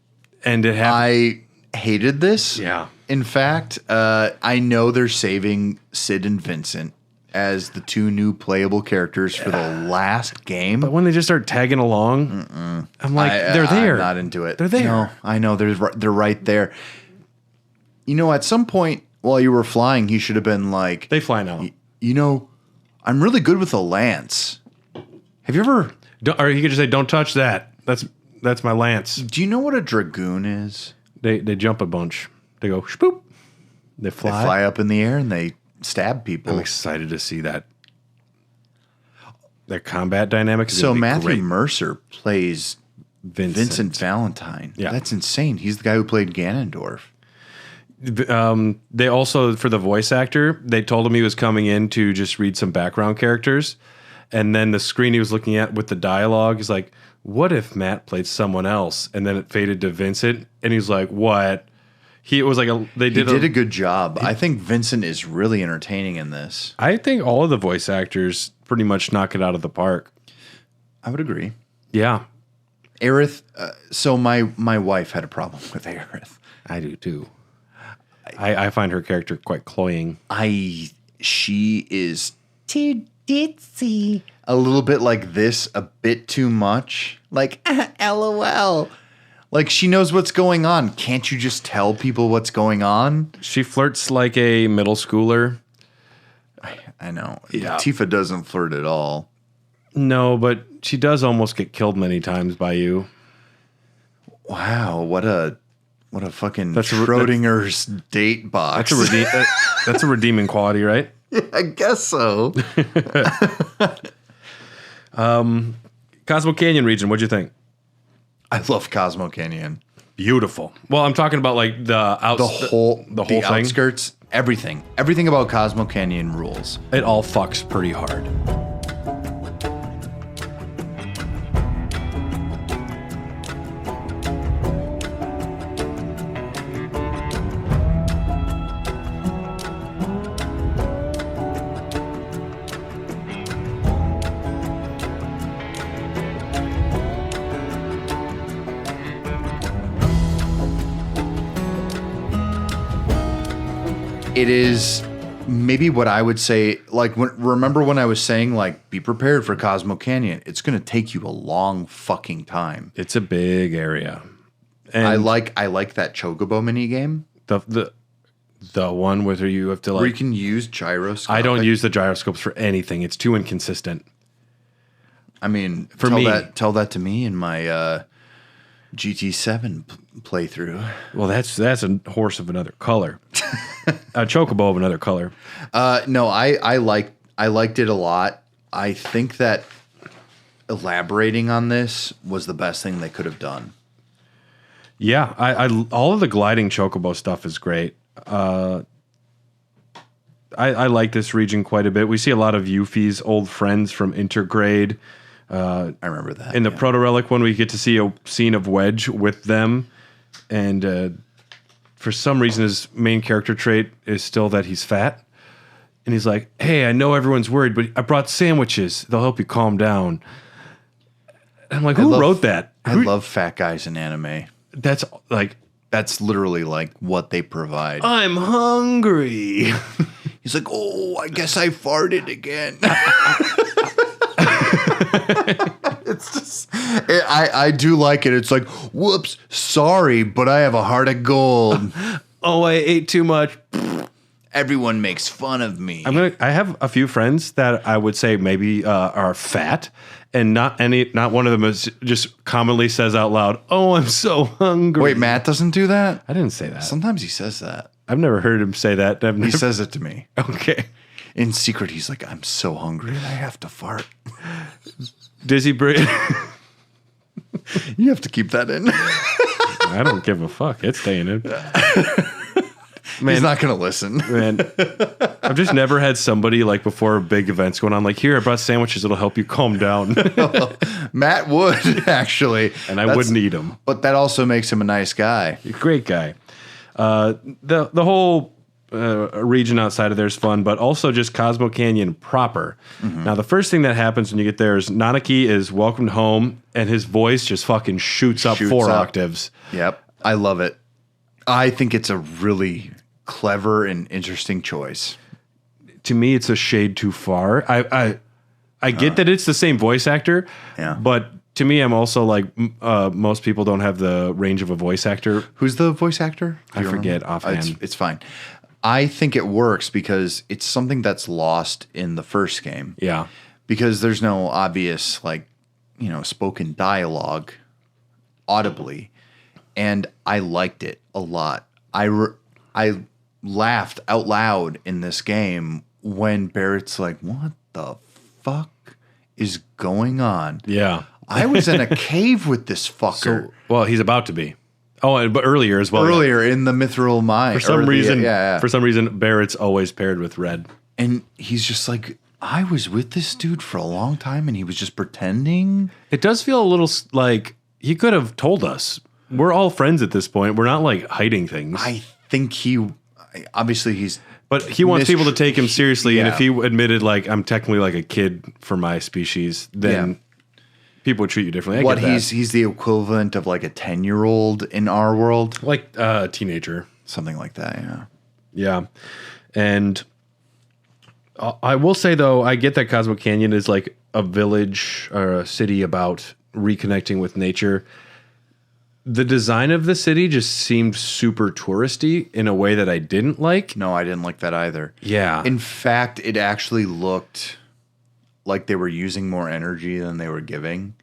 And it happened. I hated this. Yeah. In fact, I know they're saving Sid and Vincent as the two new playable characters for the last game. But when they just start tagging along, I'm like, they're there. I'm not into it. They're there. No, I know. They're right there. You know, at some point while you were flying, he should have been like... They fly now. You know, I'm really good with a lance. Have you ever... Or he could just say, don't touch that. That's my lance. Do you know what a dragoon is? They jump a bunch. They go, spoop. They fly. They fly up in the air and they stab people. I'm excited to see that. Their combat dynamic is so be Matthew great. Mercer plays Vincent Valentine. Yeah. That's insane. He's the guy who played Ganondorf. They also, for the voice actor, they told him he was coming in to just read some background characters. And then the screen he was looking at with the dialogue is like, what if Matt played someone else? And then it faded to Vincent. And he's like, what? He did a good job. I think Vincent is really entertaining in this. I think all of the voice actors pretty much knock it out of the park. I would agree. Yeah. Aerith, so my wife had a problem with Aerith. I do too. I find her character quite cloying. She is too ditzy. A little bit like this, a bit too much. Like, LOL. Like, she knows what's going on. Can't you just tell people what's going on? She flirts like a middle schooler. I know. Yeah. Tifa doesn't flirt at all. No, but she does almost get killed many times by you. Wow, what a fucking Schrodinger's date box. That's a redeeming quality, right? Yeah, I guess so. Cosmo Canyon region, what'd you think? I love Cosmo Canyon. Beautiful. Well, I'm talking about like the whole thing. Outskirts, everything. Everything about Cosmo Canyon rules. It all fucks pretty hard. It is maybe what I would say, like, remember when I was saying, like, be prepared for Cosmo Canyon. It's going to take you a long fucking time. It's a big area. And I like that Chocobo mini game. The one where you have to, like... Where you can use gyroscopes. I don't use the gyroscopes for anything. It's too inconsistent. I mean, tell that to me in my GT7 playthrough. Well, that's a horse of another color. A chocobo of another color. No, I liked it a lot. I think that elaborating on this was the best thing they could have done. Yeah, I all of the gliding chocobo stuff is great. I like this region quite a bit. We see a lot of Yuffie's old friends from Intergrade. I remember that. In the Proto Relic one, we get to see a scene of Wedge with them, and for some reason, his main character trait is still that he's fat. And he's like, hey, I know everyone's worried, but I brought sandwiches. They'll help you calm down. And I'm like, who wrote that? I love fat guys in anime. That's literally like what they provide. I'm hungry. He's like, oh, I guess I farted again. It's just, I do like it. It's like, whoops, sorry, but I have a heart of gold. Oh, I ate too much. Everyone makes fun of me. I have a few friends that I would say maybe are fat, and not one of them is just commonly says out loud, "Oh, I'm so hungry." Wait, Matt doesn't do that? I didn't say that. Sometimes he says that. I've never heard him say that. He says it to me. Okay. In secret, he's like, "I'm so hungry and I have to fart." Dizzy Brit. You have to keep that in. I don't give a fuck. It's staying in. Man, he's not going to listen. Man, I've just never had somebody like before big events going on like, here, I brought sandwiches. It'll help you calm down. Matt would, actually. And I wouldn't eat them. But that also makes him a nice guy. Great guy. The whole a region outside of there is fun, but also just Cosmo Canyon proper. Now, the first thing that happens when you get there is Nanaki is welcomed home, and his voice just fucking shoots up 4 octaves. Yep. I love it. I think it's a really clever and interesting choice. To me, it's a shade too far. I get that it's the same voice actor, but to me, I'm also like, most people don't have the range of a voice actor. Who's the voice actor? I forget offhand. It's fine. I think it works because it's something that's lost in the first game. Yeah. Because there's no obvious, spoken dialogue audibly. And I liked it a lot. I laughed out loud in this game when Barrett's like, what the fuck is going on? Yeah. I was in a cave with this fucker. Well, he's about to be. Oh, but earlier as well. Earlier in the Mithril Mine. For some reason, Barrett's always paired with Red. And he's just like, I was with this dude for a long time and he was just pretending. It does feel a little like he could have told us. We're all friends at this point. We're not like hiding things. I think he's... But he wants people to take him seriously. And if he admitted like, I'm technically like a kid for my species, then... people would treat you differently. He's the equivalent of like a 10-year-old in our world, like a teenager, something like that. Yeah. And I will say though, I get that Cosmo Canyon is like a village or a city about reconnecting with nature. The design of the city just seemed super touristy in a way that I didn't like. No, I didn't like that either. Yeah. In fact, it actually looked like they were using more energy than they were giving.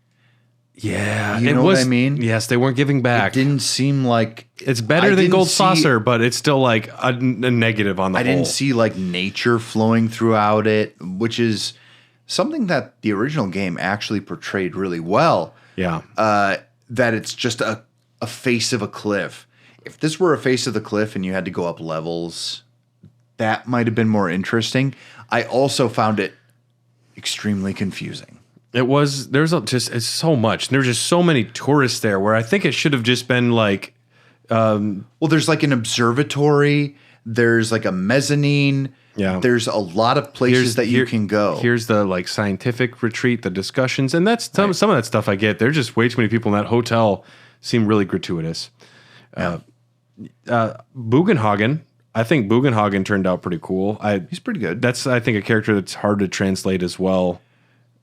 Yeah. You know what I mean? Yes, they weren't giving back. It didn't seem like... It's better than Gold Saucer, but it's still like a negative on the whole. I didn't see like nature flowing throughout it, which is something that the original game actually portrayed really well. Yeah. That it's just a face of a cliff. If this were a face of the cliff and you had to go up levels, that might have been more interesting. I also found it extremely confusing. It's so much. There's just so many tourists there where I think it should have just been like, there's like an observatory. There's like a mezzanine. Yeah. There's a lot of places that you can go. Here's the like scientific retreat, the discussions. And that's some of that stuff I get. There's just way too many people in that hotel. Seem really gratuitous. Bugenhagen. I think Bugenhagen turned out pretty cool. He's pretty good. That's, I think, a character that's hard to translate as well.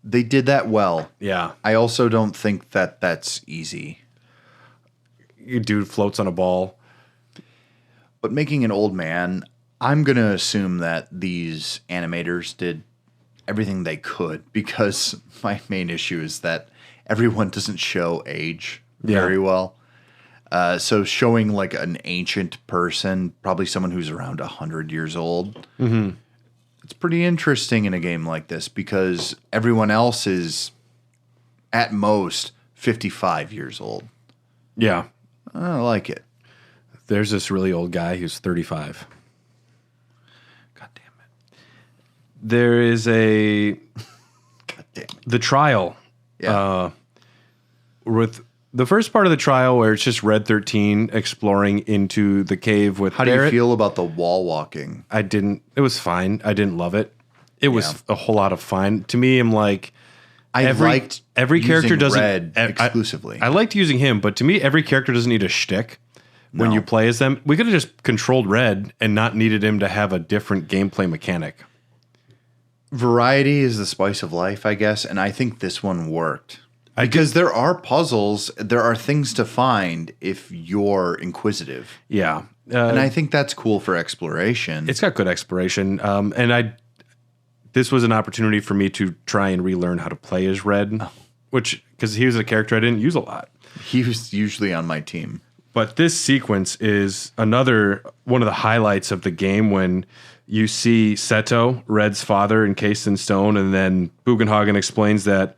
They did that well. Yeah. I also don't think that that's easy. Your dude floats on a ball. But making an old man, I'm going to assume that these animators did everything they could, because my main issue is that everyone doesn't show age very well. So showing like an ancient person, probably someone who's around 100 years old, it's pretty interesting in a game like this because everyone else is at most 55 years old. Yeah. I like it. There's this really old guy who's 35. God damn it. There is a... God damn it. The trial. Yeah. With the first part of the trial where it's just Red 13 exploring into the cave with How do you feel about the wall walking? It was fine. I didn't love it. It was a whole lot of fine. To me, I'm like... every character doesn't... Red exclusively. I liked using him, but to me, every character doesn't need a shtick. When you play as them, we could have just controlled Red and not needed him to have a different gameplay mechanic. Variety is the spice of life, I guess, and I think this one worked. Because there are puzzles, there are things to find if you're inquisitive. Yeah. And I think that's cool for exploration. It's got good exploration. This was an opportunity for me to try and relearn how to play as Red, because he was a character I didn't use a lot. He was usually on my team. But this sequence is another one of the highlights of the game when you see Seto, Red's father, encased in stone, and then Bugenhagen explains that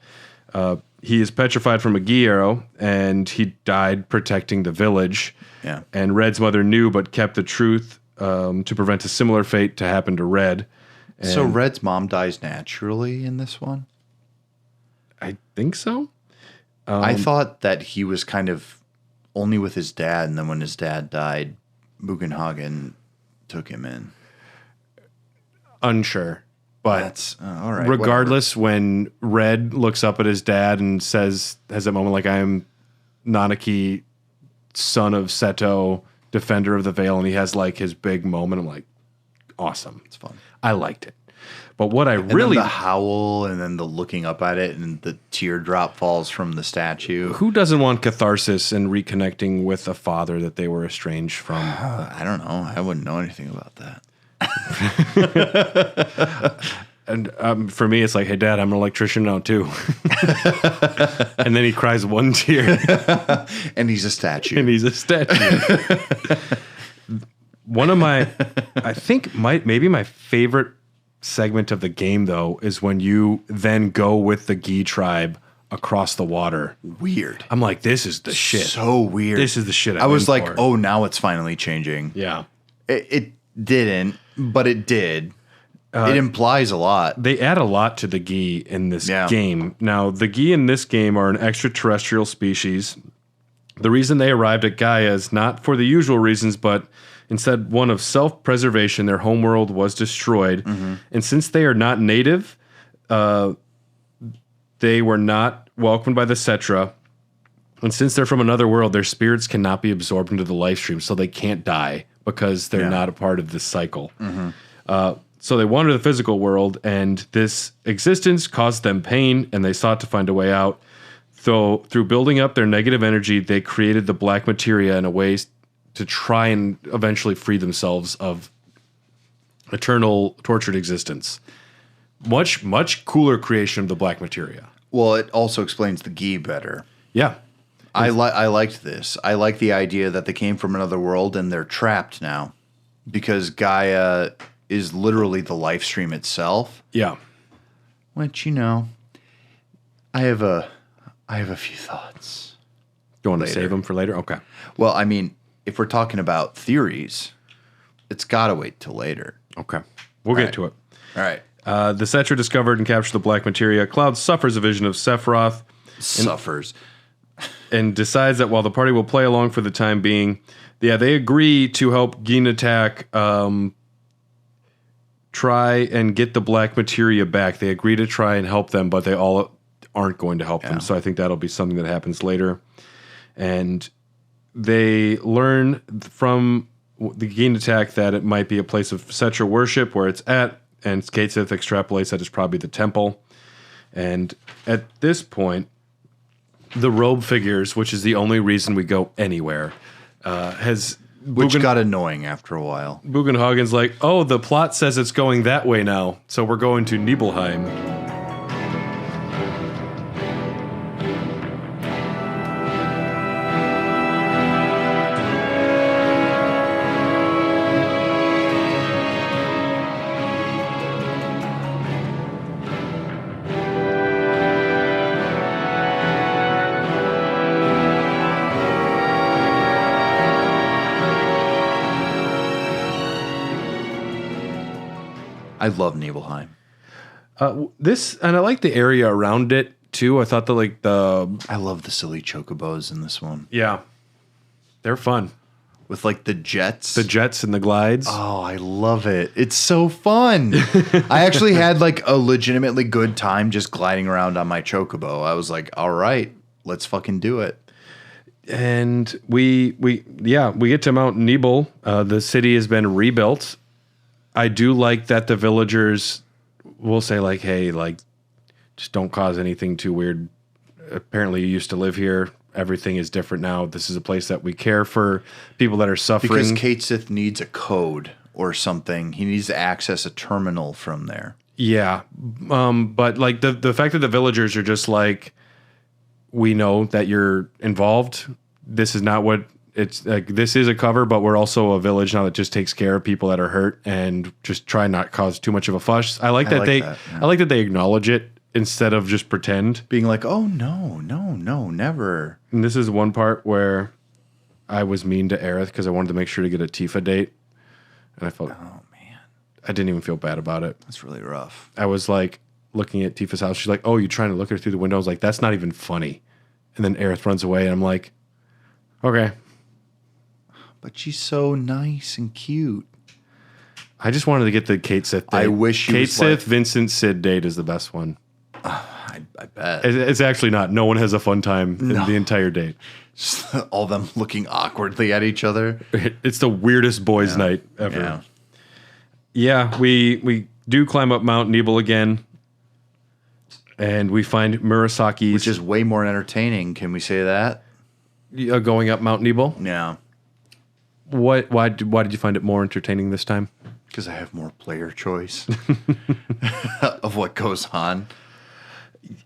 he is petrified from a Gi arrow, and he died protecting the village. Yeah. And Red's mother knew but kept the truth to prevent a similar fate to happen to Red. And so Red's mom dies naturally in this one? I think so. I thought that he was kind of only with his dad, and then when his dad died, Bugenhagen took him in. Unsure. But that's all right. Regardless, when Red looks up at his dad and has that moment like, I am Nanaki, son of Seto, defender of the Veil, and he has like his big moment. I'm like, awesome. It's fun. I liked it. But what I and really... then the howl and then the looking up at it and the teardrop falls from the statue. Who doesn't want catharsis and reconnecting with a father that they were estranged from? I don't know. I wouldn't know anything about that. And for me, it's like, hey, Dad, I'm an electrician now, too. And then he cries one tear. And he's a statue. One of my, I think, maybe my favorite segment of the game, though, is when you then go with the Gi tribe across the water. Weird. I'm like, this is the shit. So weird. This is the shit I was like, oh, now it's finally changing. Yeah. It didn't, but it did. It implies a lot. They add a lot to the Gi in this game. Now, the Gi in this game are an extraterrestrial species. The reason they arrived at Gaia is not for the usual reasons, but instead one of self-preservation. Their homeworld was destroyed. Mm-hmm. And since they are not native, they were not welcomed by the Cetra. And since they're from another world, their spirits cannot be absorbed into the life stream, so they can't die because they're not a part of this cycle. Mm-hmm. So they wandered the physical world, and this existence caused them pain, and they sought to find a way out. So through building up their negative energy, they created the black materia in a way to try and eventually free themselves of eternal tortured existence. Much, much cooler creation of the black materia. Well, it also explains the Gi better. Yeah. I liked this. I like the idea that they came from another world and they're trapped now because Gaia is literally the life stream itself. Yeah. Which, I have a few thoughts. You want to save them for later? Okay. Well, I mean, if we're talking about theories, it's got to wait till later. Okay. We'll get to it. All right. The Cetra discovered and captured the black materia. Cloud suffers a vision of Sephiroth. And decides that while the party will play along for the time being, they agree to help Gin Attack try and get the black materia back. They agree to try and help them, but they all aren't going to help them. So I think that'll be something that happens later. And they learn from the Gin Attack that it might be a place of Cetra worship where it's at, and Kate Sith extrapolates that it's probably the temple. And at this point, the robe figures, which is the only reason we go anywhere, which got annoying after a while. Bugenhagen's like, oh, the plot says it's going that way now, so we're going to Nibelheim. I love Nibelheim. And I like the area around it too. I thought I love the silly chocobos in this one. Yeah, they're fun with like the jets and the glides. Oh, I love it! It's so fun. I actually had like a legitimately good time just gliding around on my chocobo. I was like, all right, let's fucking do it. And we get to Mount Nibel. The city has been rebuilt. I do like that the villagers will say like, hey, like, just don't cause anything too weird. Apparently you used to live here. Everything is different now. This is a place that we care for people that are suffering. Because Kate Sith needs a code or something. He needs to access a terminal from there. Yeah. But like the fact that the villagers are just like, we know that you're involved. This is not what it's like. This is a cover, but we're also a village now that just takes care of people that are hurt and just try not cause too much of a fuss. I like that they acknowledge it instead of just pretend. Being like, oh, no, never. And this is one part where I was mean to Aerith because I wanted to make sure to get a Tifa date. And I felt, oh, man. I didn't even feel bad about it. That's really rough. I was like looking at Tifa's house. She's like, oh, you're trying to look her through the window. I was like, that's not even funny. And then Aerith runs away and I'm like, okay. But she's so nice and cute. I just wanted to get the Kate Sith date. I wish Kate Sith, Vincent, Sid date is the best one. I bet. It's actually not. No one has a fun time in the entire date. Just all them looking awkwardly at each other. It's the weirdest boys' night ever. Yeah, we do climb up Mount Nebel again, and we find Murasaki's... Which is way more entertaining. Can we say that? Going up Mount Nebel? Yeah. Why did you find it more entertaining this time? Because I have more player choice of what goes on.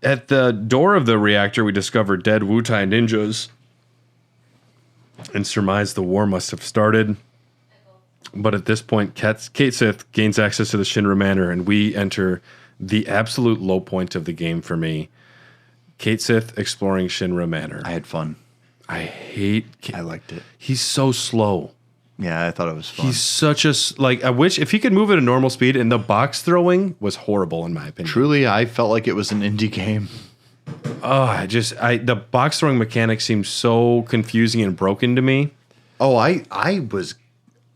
At the door of the reactor, we discover dead Wutai ninjas and surmise the war must have started. But at this point, Kate Sith gains access to the Shinra Manor, and we enter the absolute low point of the game for me. Kate Sith exploring Shinra Manor. I had fun. I liked it. He's so slow. Yeah, I thought it was fun. He's such a... Like, I wish... If he could move at a normal speed, and the box throwing was horrible, in my opinion. Truly, I felt like it was an indie game. Oh, the box throwing mechanic seems so confusing and broken to me. Oh, I was...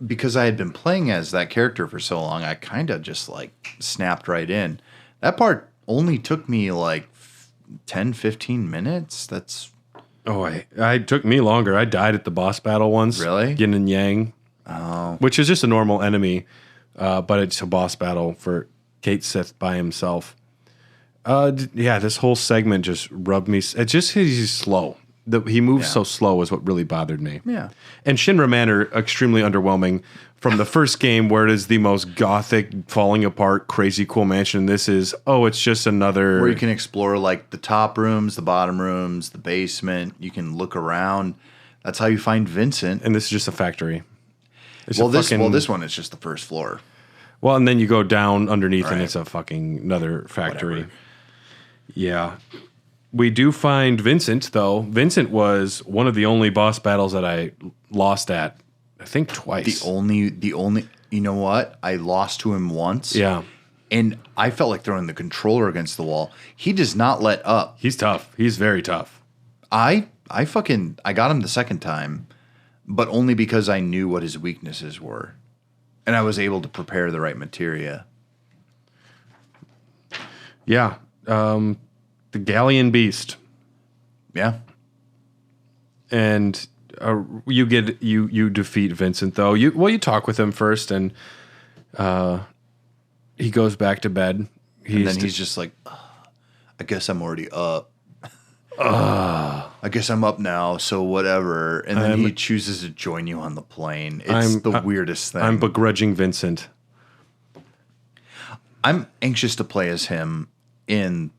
Because I had been playing as that character for so long, I kind of just, like, snapped right in. That part only took me, like, 10, 15 minutes. That's... Oh, it took me longer. I died at the boss battle once. Really? Yin and Yang. Oh. Which is just a normal enemy, but it's a boss battle for Kate Sith by himself. Yeah, this whole segment just rubbed me. It's just he's slow. He moves so slow is what really bothered me. Yeah. And Shinra Manor, extremely underwhelming from the first game where it is the most gothic, falling apart, crazy cool mansion. This is, it's just another... Where you can explore, like, the top rooms, the bottom rooms, the basement. You can look around. That's how you find Vincent. And this is just a factory. This one is just the first floor. Well, and then you go down underneath and it's a fucking another factory. Whatever. Yeah. We do find Vincent, though. Vincent was one of the only boss battles that I lost at, I think twice. The only, you know what? I lost to him once. Yeah. And I felt like throwing the controller against the wall. He does not let up. He's tough. He's very tough. I got him the second time, but only because I knew what his weaknesses were. And I was able to prepare the right materia. Yeah. The Galleon Beast. Yeah. And you defeat Vincent, though. You talk with him first, and he goes back to bed. He's just like, I guess I'm already up. I guess I'm up now, so whatever. And then he chooses to join you on the plane. It's the weirdest thing. I'm begrudging Vincent. I'm anxious to play as him in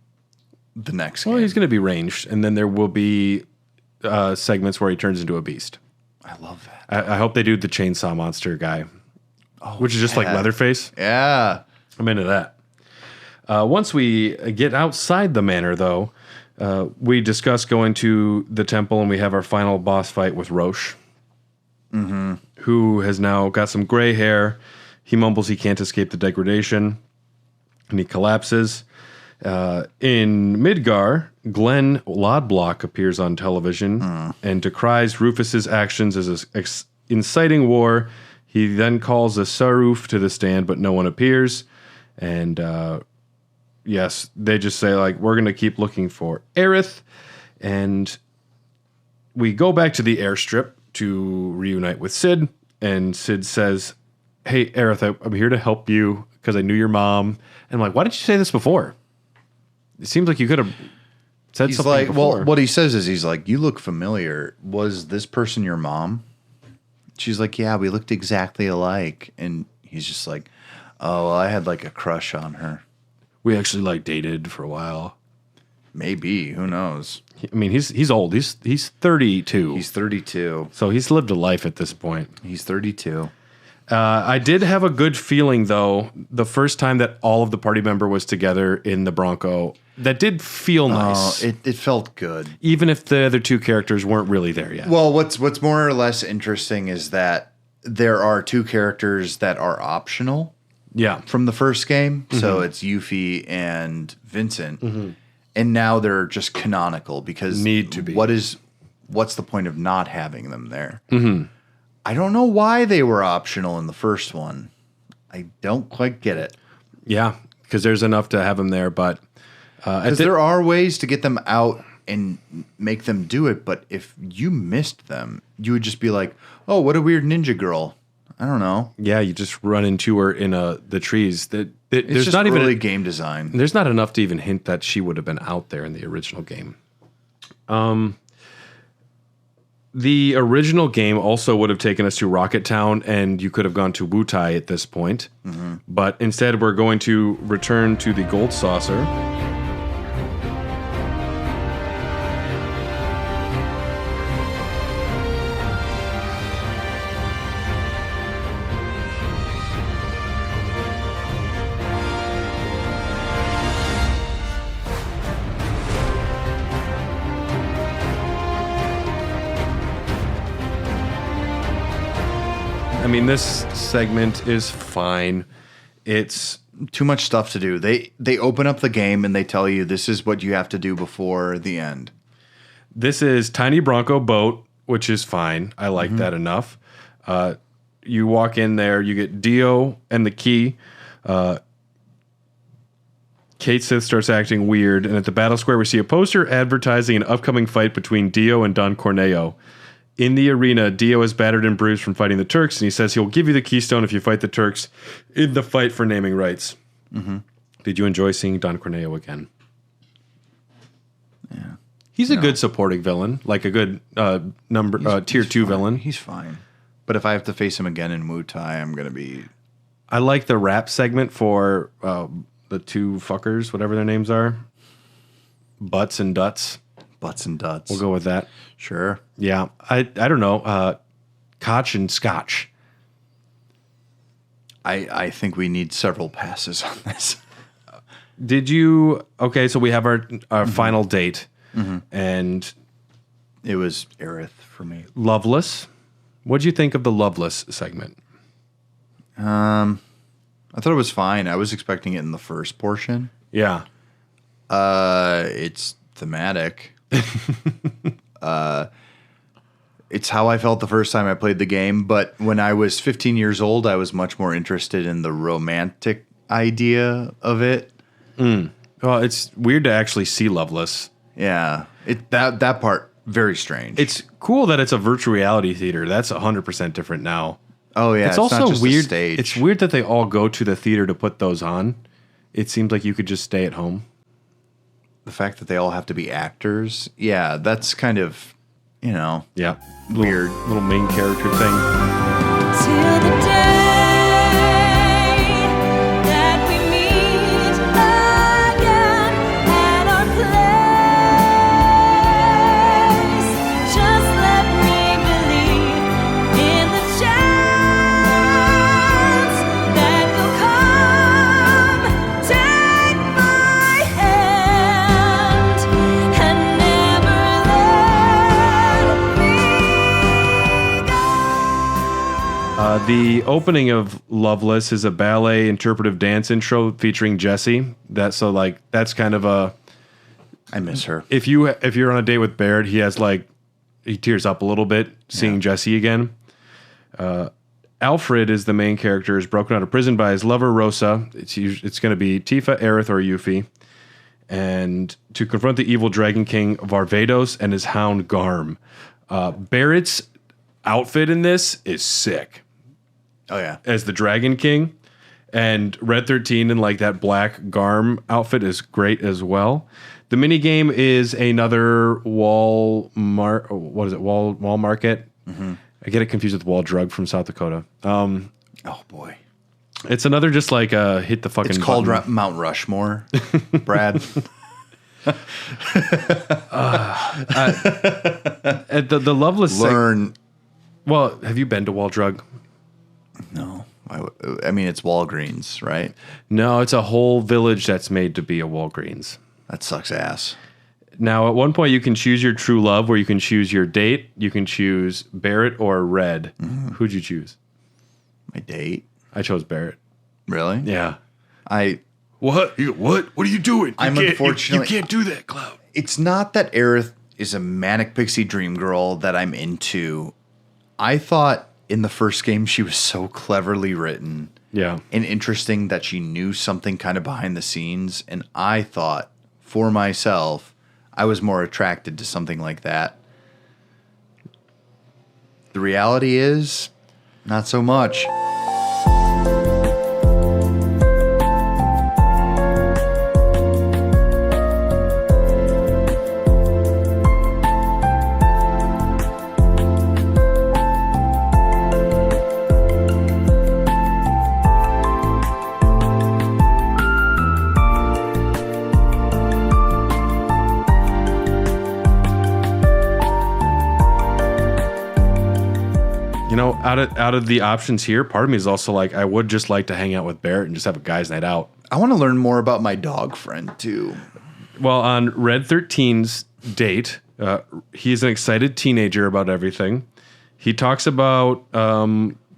the next game. Well, he's going to be ranged, and then there will be segments where he turns into a beast. I love that. I hope they do the chainsaw monster guy, which is just like Leatherface. Yeah. I'm into that. Once we get outside the manor, though, we discuss going to the temple, and we have our final boss fight with Roche, who has now got some gray hair. He mumbles he can't escape the degradation, and he collapses. In Midgar, Glenn Lodblock appears on television and decries Rufus's actions as inciting war. He then calls a Saruf to the stand, but no one appears. And yes, they just say, like, we're going to keep looking for Aerith. And we go back to the airstrip to reunite with Sid. And Sid says, hey, Aerith, I'm here to help you because I knew your mom. And I'm like, why didn't you say this before? It seems like you could have said something before. Well, what he says is he's like, you look familiar. Was this person your mom? She's like, yeah, we looked exactly alike. And he's just like, oh, well, I had like a crush on her. We actually like dated for a while. Maybe. Who knows? I mean, he's old. He's 32. He's 32. So he's lived a life at this point. He's 32. I did have a good feeling, though, the first time that all of the party member was together in the Bronco. That did feel nice. It felt good. Even if the other two characters weren't really there yet. Well, what's more or less interesting is that there are two characters that are optional. Yeah. From the first game. Mm-hmm. So it's Yuffie and Vincent. Mm-hmm. And now they're just canonical because need to be. What's the point of not having them there? Mm-hmm. I don't know why they were optional in the first one. I don't quite get it. Yeah, because there's enough to have them there, but because there are ways to get them out and make them do it, but if you missed them, you would just be like, "Oh, what a weird ninja girl." I don't know. Yeah, you just run into her in the trees. It's there's just not even early game design. There's not enough to even hint that she would have been out there in the original game. The original game also would have taken us to Rocket Town, and you could have gone to Wutai at this point. Mm-hmm. But instead, we're going to return to the Gold Saucer. I mean, this segment is fine. It's too much stuff to do. They open up the game and they tell you this is what you have to do before the end. This is Tiny Bronco Boat, which is fine. I like that enough. You walk in there, you get Dio and the key. Kate Sith starts acting weird, and at the battle square we see a poster advertising an upcoming fight between Dio and Don Corneo. In the arena, Dio is battered and bruised from fighting the Turks, and he says he'll give you the keystone if you fight the Turks in the fight for naming rights. Mm-hmm. Did you enjoy seeing Don Corneo again? Yeah. He's a good supporting villain, like a good tier 2 villain. He's fine. But if I have to face him again in Wutai, I'm going to be... I like the rap segment for the two fuckers, whatever their names are. Butts and Duts. Butts and Duts. We'll go with that. Sure. Yeah. I don't know. Koch and Scotch. I think we need several passes on this. Did you... Okay, so we have our final date. Mm-hmm. And... It was Aerith for me. Loveless. What did you think of the Loveless segment? I thought it was fine. I was expecting it in the first portion. Yeah. It's thematic. It's how I felt the first time I played the game, but when I was 15 years old, I was much more interested in the romantic idea of it. Well, it's weird to actually see Loveless. Yeah. That part, very strange. It's cool that it's a virtual reality theater. That's 100% different now. Oh, yeah. It's also not just weird. A stage. It's weird that they all go to the theater to put those on. It seems like you could just stay at home. The fact that they all have to be actors, yeah, that's kind of, yeah, weird. Little main character thing. Till the day that we meet again at our place, just let me believe in the chance that will come. Take my hand and never let me go. The opening of Loveless is a ballet interpretive dance intro featuring Jessie. That's kind of a... I miss her. If you're on a date with Barrett, he tears up a little bit seeing Jessie again. Alfred is the main character, is broken out of prison by his lover Rosa. It's going to be Tifa, Aerith, or Yuffie. And to confront the evil Dragon King Varvados and his hound Garm. Barrett's outfit in this is sick. Oh, yeah. As the Dragon King. And Red 13 in like that black Garm outfit is great as well. The mini game is another wall market. Mm-hmm. I get it confused with Wall Drug from South Dakota. Oh boy. It's another just like hit the fucking It's called button. Mount Rushmore, Brad. The Loveless Learn. Well, have you been to Wall Drug? No. I mean, it's Walgreens, right? No, it's a whole village that's made to be a Walgreens. That sucks ass. Now, at one point, you can choose your true love, where you can choose your date. You can choose Barrett or Red. Mm-hmm. Who'd you choose? My date. I chose Barrett. Really? Yeah. What? What are you doing? Unfortunately, you can't do that, Cloud. It's not that Aerith is a manic pixie dream girl that I'm into. I thought in the first game she was so cleverly written. Yeah. and interesting that she knew something kind of behind the scenes. And I thought, for myself, I was more attracted to something like that. The reality is, not so much. You know, out of the options here, part of me is also like, I would just like to hang out with Barrett and just have a guy's night out. I want to learn more about my dog friend, too. Well, on Red 13's date, he's an excited teenager about everything. He talks about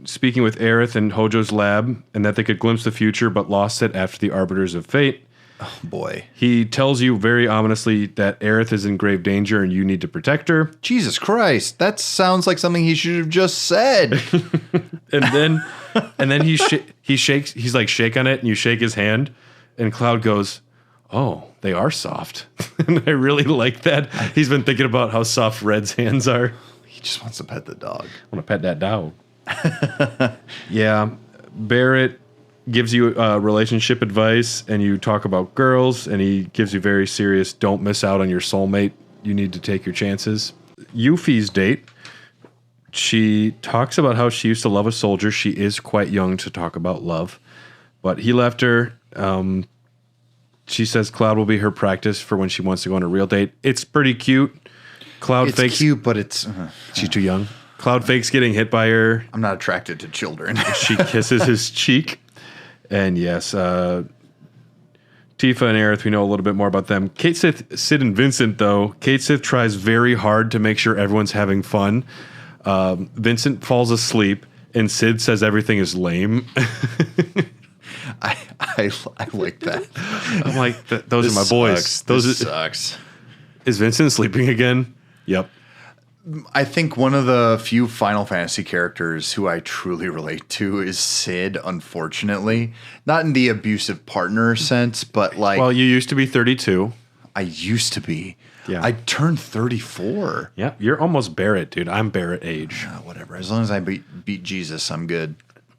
speaking with Aerith in Hojo's lab and that they could glimpse the future but lost it after the Arbiters of Fate. Oh, boy. He tells you very ominously that Aerith is in grave danger and you need to protect her. Jesus Christ. That sounds like something he should have just said. and then he shakes. He's like, shake on it, and you shake his hand, and Cloud goes, "Oh, they are soft." And I really like that. He's been thinking about how soft Red's hands are. He just wants to pet the dog. I want to pet that dog. Yeah, Barrett gives you relationship advice, and you talk about girls, and he gives you very serious, don't miss out on your soulmate. You need to take your chances. Yuffie's date, she talks about how she used to love a soldier. She is quite young to talk about love, but he left her. She says Cloud will be her practice for when she wants to go on a real date. It's pretty cute. Cloud It's fakes. cute, but it's... She's too young. Cloud fakes getting hit by her. I'm not attracted to children. She kisses his cheek. And yes, Tifa and Aerith, we know a little bit more about them. Kate Sith, Sid, and Vincent, though. Kate Sith tries very hard to make sure everyone's having fun. Vincent falls asleep, and Sid says everything is lame. I like that. I'm like, those are my boys. This sucks. Is Vincent sleeping again? Yep. I think one of the few Final Fantasy characters who I truly relate to is Sid, unfortunately. Not in the abusive partner sense, but like... Well, you used to be 32. I used to be. Yeah. I turned 34. Yeah, you're almost Barrett, dude. I'm Barrett age. Whatever. As long as I beat Jesus, I'm good.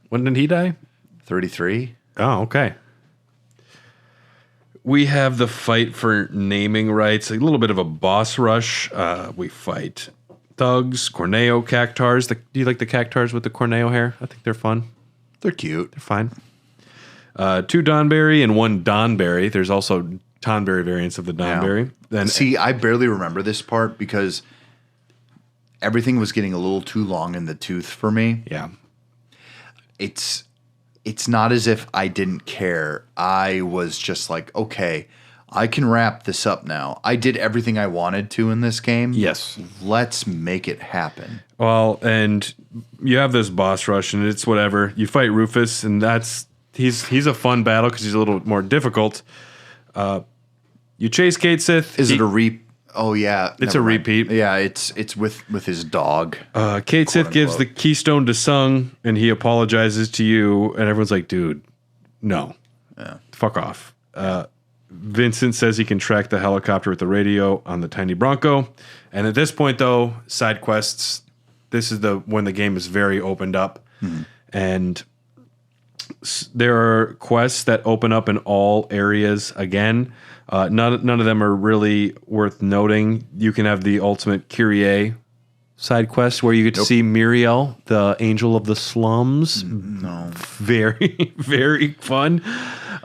When did he die? 33. Oh, okay. We have the fight for naming rights, a little bit of a boss rush. We fight thugs, Corneo, Cactars. Do you like the Cactars with the Corneo hair? I think they're fun. They're cute. They're fine. 2 Donberry and 1 Donberry. There's also Tonberry variants of the Donberry. Then See, I barely remember this part because everything was getting a little too long in the tooth for me. Yeah. It's not as if I didn't care. I was just like, okay, I can wrap this up now. I did everything I wanted to in this game. Yes. Let's make it happen. Well, and you have this boss rush, and it's whatever. You fight Rufus, and he's a fun battle because he's a little more difficult. You chase Kate Sith. Is it a repeat? Oh yeah, It's a repeat. Yeah, it's with his dog. Kate Sith gives the keystone to Sung, and he apologizes to you, and everyone's like, dude, no. Yeah. Fuck off. Vincent says he can track the helicopter with the radio on the tiny Bronco. And at this point, though, side quests, this is when the game is very opened up. Mm-hmm. And there are quests that open up in all areas again. None of them are really worth noting. You can have the ultimate Kyrie side quest where you get to see Muriel, the angel of the slums. No. Very, very fun.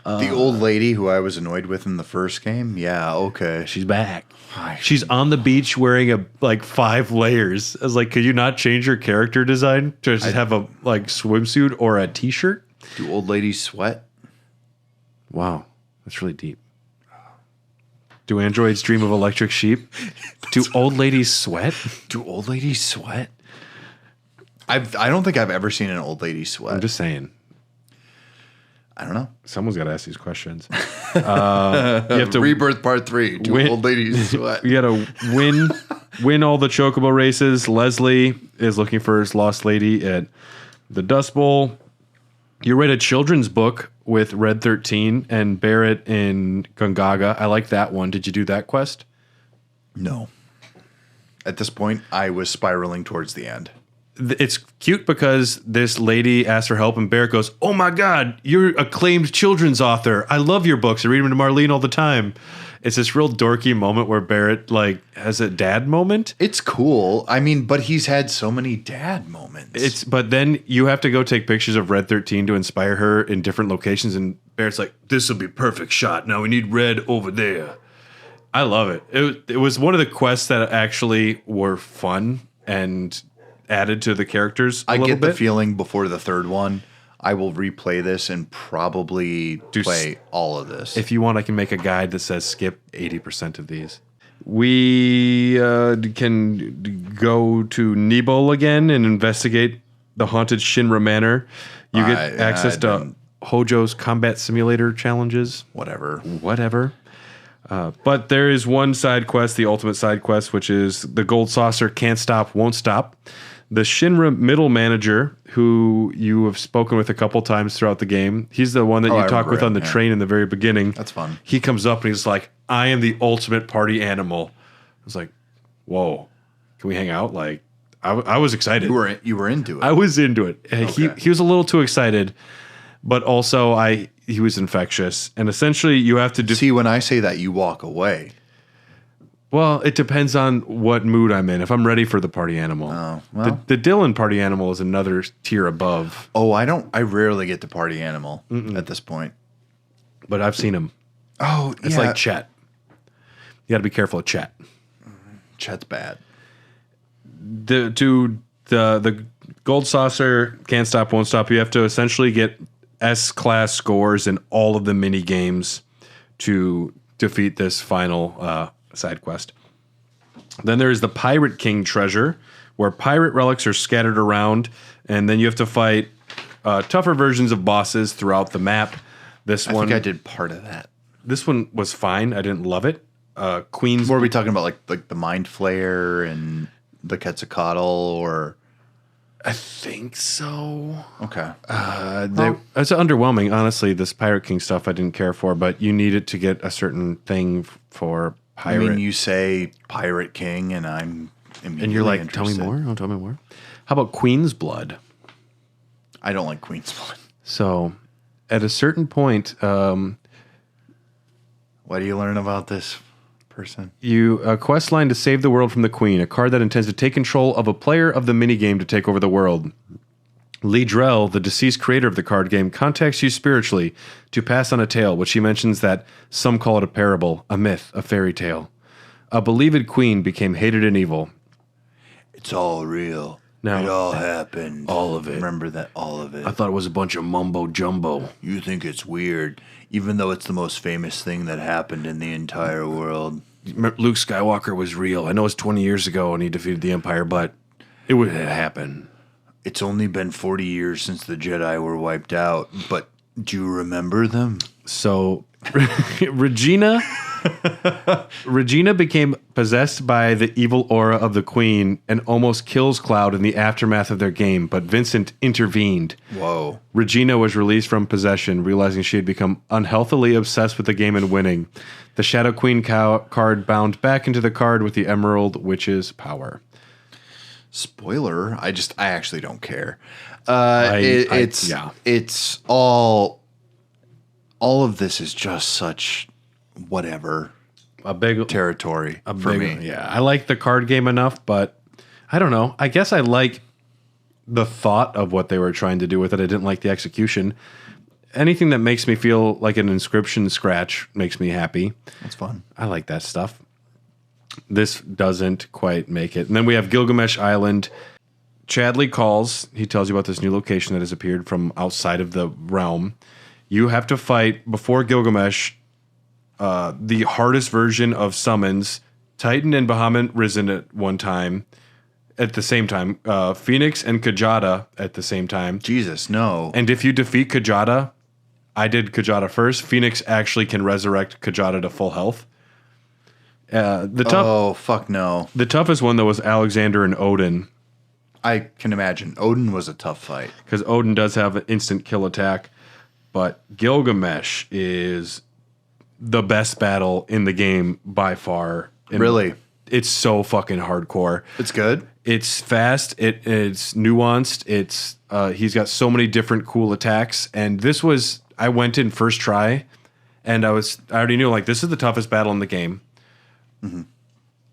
The old lady who I was annoyed with in the first game. Yeah, okay. She's back. She's on the beach wearing 5 layers. I was like, could you not change your character design to just have a swimsuit or a t-shirt? Do old ladies sweat? Wow, that's really deep. Do androids dream of electric sheep? Do old ladies sweat? Do old ladies sweat? I don't think I've ever seen an old lady sweat. I'm just saying. I don't know. Someone's got to ask these questions. You have to Rebirth Part 3. Do old ladies sweat? You got to win all the Chocobo races. Leslie is looking for his lost lady at the Dust Bowl. You read a children's book with Red 13 and Barrett in Gungaga. I like that one. Did you do that quest? No. At this point, I was spiraling towards the end. It's cute because this lady asks for help and Barrett goes, "Oh my God, you're acclaimed children's author. I love your books. I read them to Marlene all the time." It's this real dorky moment where Barrett like has a dad moment. It's cool. I mean, but he's had so many dad moments. But then you have to go take pictures of Red 13 to inspire her in different locations. And Barrett's like, "This will be perfect shot. Now we need Red over there." I love it. It was one of the quests that actually were fun and added to the characters a little bit. I get the feeling before the third one, I will replay this and probably play all of this. If you want, I can make a guide that says skip 80% of these. We can go to Nebul again and investigate the haunted Shinra Manor. You get access to Hojo's combat simulator challenges. Whatever. But there is one side quest, the ultimate side quest, which is the Gold Saucer Can't Stop, Won't Stop. The Shinra middle manager, who you have spoken with a couple times throughout the game, he's the one that you talk with on the train in the very beginning. That's fun. He comes up and he's like, "I am the ultimate party animal." I was like, "Whoa, can we hang out?" Like, I was excited. You were into it. I was into it. Okay. He was a little too excited, but also he was infectious. And essentially, you have to see, when I say that, you walk away. Well, it depends on what mood I'm in. If I'm ready for the party animal. Oh, well. The Dylan party animal is another tier above. Oh, I rarely get to party animal at this point. But I've seen him. Oh, it's like Chet. You got to be careful of Chet. Chet's bad. The Gold Saucer Can't Stop, Won't Stop. You have to essentially get S-class scores in all of the mini games to defeat this final side quest. Then there is the Pirate King treasure, where pirate relics are scattered around, and then you have to fight tougher versions of bosses throughout the map. I think I did part of that. This one was fine. I didn't love it. Queen's. What are we talking about? Like the Mind Flayer and the Quetzalcoatl, or? I think so. Okay. It's underwhelming, honestly. This Pirate King stuff I didn't care for, but you need it to get a certain thing for pirate. I mean, you say Pirate King, and I'm immediately and you're like, interested. Tell me more. Oh, tell me more. How about Queen's Blood? I don't like Queen's Blood. So, at a certain point, what do you learn about this person? A quest line to save the world from the Queen, a card that intends to take control of a player of the minigame to take over the world. Lee Drell, the deceased creator of the card game, contacts you spiritually to pass on a tale, which he mentions that some call it a parable, a myth, a fairy tale. A believed queen became hated and evil. It's all real. No, it all happened. All of it. Remember that, all of it. I thought it was a bunch of mumbo jumbo. You think it's weird, even though it's the most famous thing that happened in the entire world. Luke Skywalker was real. I know it's 20 years ago and he defeated the Empire, but it would happen. It's only been 40 years since the Jedi were wiped out, but do you remember them? So, Regina became possessed by the evil aura of the Queen and almost kills Cloud in the aftermath of their game, but Vincent intervened. Whoa. Regina was released from possession, realizing she had become unhealthily obsessed with the game and winning. The Shadow Queen card bound back into the card with the Emerald Witch's power. Spoiler, I actually don't care. It's all of this is just such whatever a big territory for me. Yeah, I like the card game enough, but I don't know. I guess I like the thought of what they were trying to do with it. I didn't like the execution. Anything that makes me feel like an inscription scratch makes me happy. That's fun. I like that stuff. This doesn't quite make it. And then we have Gilgamesh Island. Chadley calls. He tells you about this new location that has appeared from outside of the realm. You have to fight, before Gilgamesh, the hardest version of summons, Titan and Bahamut Risen at the same time. Phoenix and Kajata at the same time. Jesus, no. And if you defeat Kajata, I did Kajata first, Phoenix actually can resurrect Kajata to full health. Oh, fuck no. The toughest one, though, was Alexander and Odin. I can imagine. Odin was a tough fight. Because Odin does have an instant kill attack, but Gilgamesh is the best battle in the game by far. And really? It's so fucking hardcore. It's good? It's fast. It's nuanced. It's he's got so many different cool attacks. And this was, I went in first try, and I already knew, like, this is the toughest battle in the game. Mm-hmm.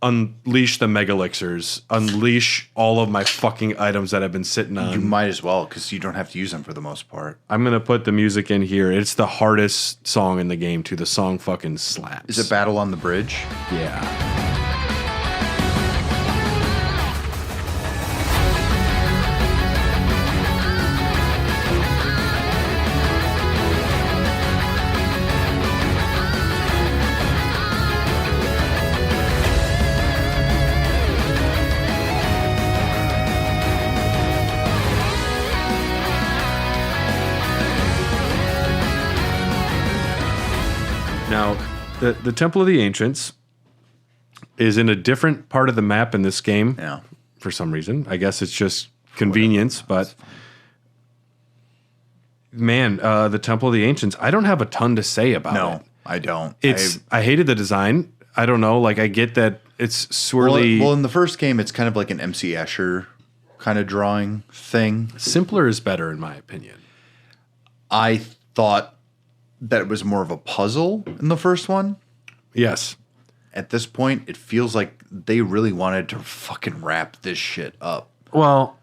Unleash the megalixirs. Unleash all of my fucking items that I've been sitting on. You might as well, because you don't have to use them for the most part. I'm going to put the music in here. It's the hardest song in the game, too. The song fucking slaps. Is it Battle on the Bridge? Yeah. Now, the Temple of the Ancients is in a different part of the map in this game. Yeah. For some reason. I guess it's just convenience, but man, the Temple of the Ancients, I don't have a ton to say about it. No, I don't. I hated the design. I don't know. Like, I get that it's swirly. Well, in the first game, it's kind of like an MC Escher kind of drawing thing. Simpler is better, in my opinion. I thought that it was more of a puzzle in the first one. Yes. At this point, it feels like they really wanted to fucking wrap this shit up. Well,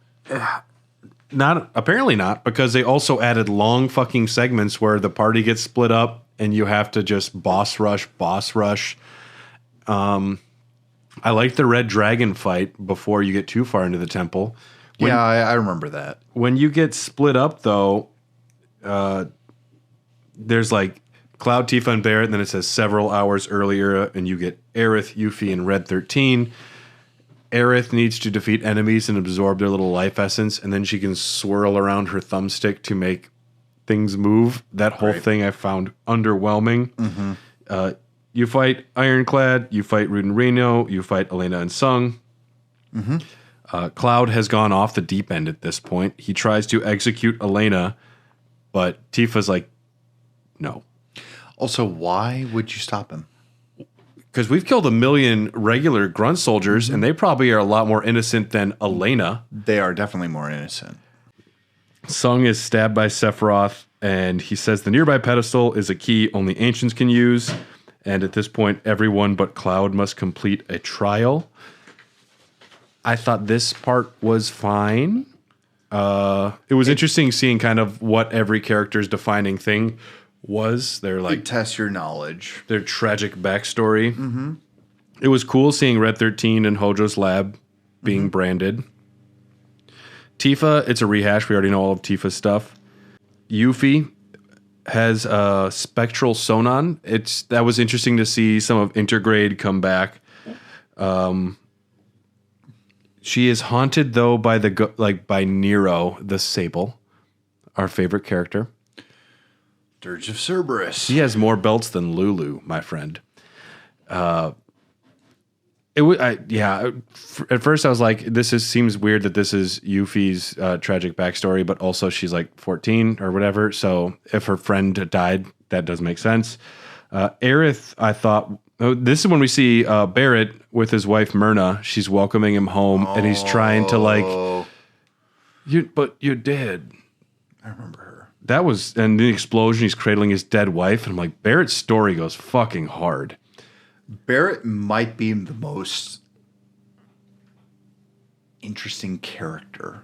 apparently not, because they also added long fucking segments where the party gets split up and you have to just boss rush. I like the red dragon fight before you get too far into the temple. I remember that. When you get split up, though, there's like Cloud, Tifa, and Barret, and then it says several hours earlier, and you get Aerith, Yuffie, and Red 13. Aerith needs to defeat enemies and absorb their little life essence, and then she can swirl around her thumbstick to make things move. That whole thing I found underwhelming. Mm-hmm. You fight Ironclad, you fight Ruden Reno, you fight Elena and Sung. Mm-hmm. Cloud has gone off the deep end at this point. He tries to execute Elena, but Tifa's like, no. Also, why would you stop him? Because we've killed 1 million regular grunt soldiers, and they probably are a lot more innocent than Elena. They are definitely more innocent. Sung is stabbed by Sephiroth, and he says the nearby pedestal is a key only ancients can use. And at this point, everyone but Cloud must complete a trial. I thought this part was fine. It was interesting seeing kind of what every character's defining thing was. Their like test your knowledge. Their tragic backstory. Mm-hmm. It was cool seeing Red 13 and Hojo's lab being branded. Tifa, it's a rehash. We already know all of Tifa's stuff. Yuffie has spectral sonon. That was interesting to see some of Intergrade come back. She is haunted though by by Nero the Sable, our favorite character. Dirge of Cerberus. He has more belts than Lulu, my friend. At first I was like, seems weird that this is Yuffie's tragic backstory, but also she's like 14 or whatever. So if her friend died, that does make sense. Aerith, I thought, this is when we see Barret with his wife Myrna. She's welcoming him home, and he's trying to but you're dead. I remember her. That was, and the explosion, he's cradling his dead wife, and I'm like, Barret's story goes fucking hard. Barret might be the most interesting character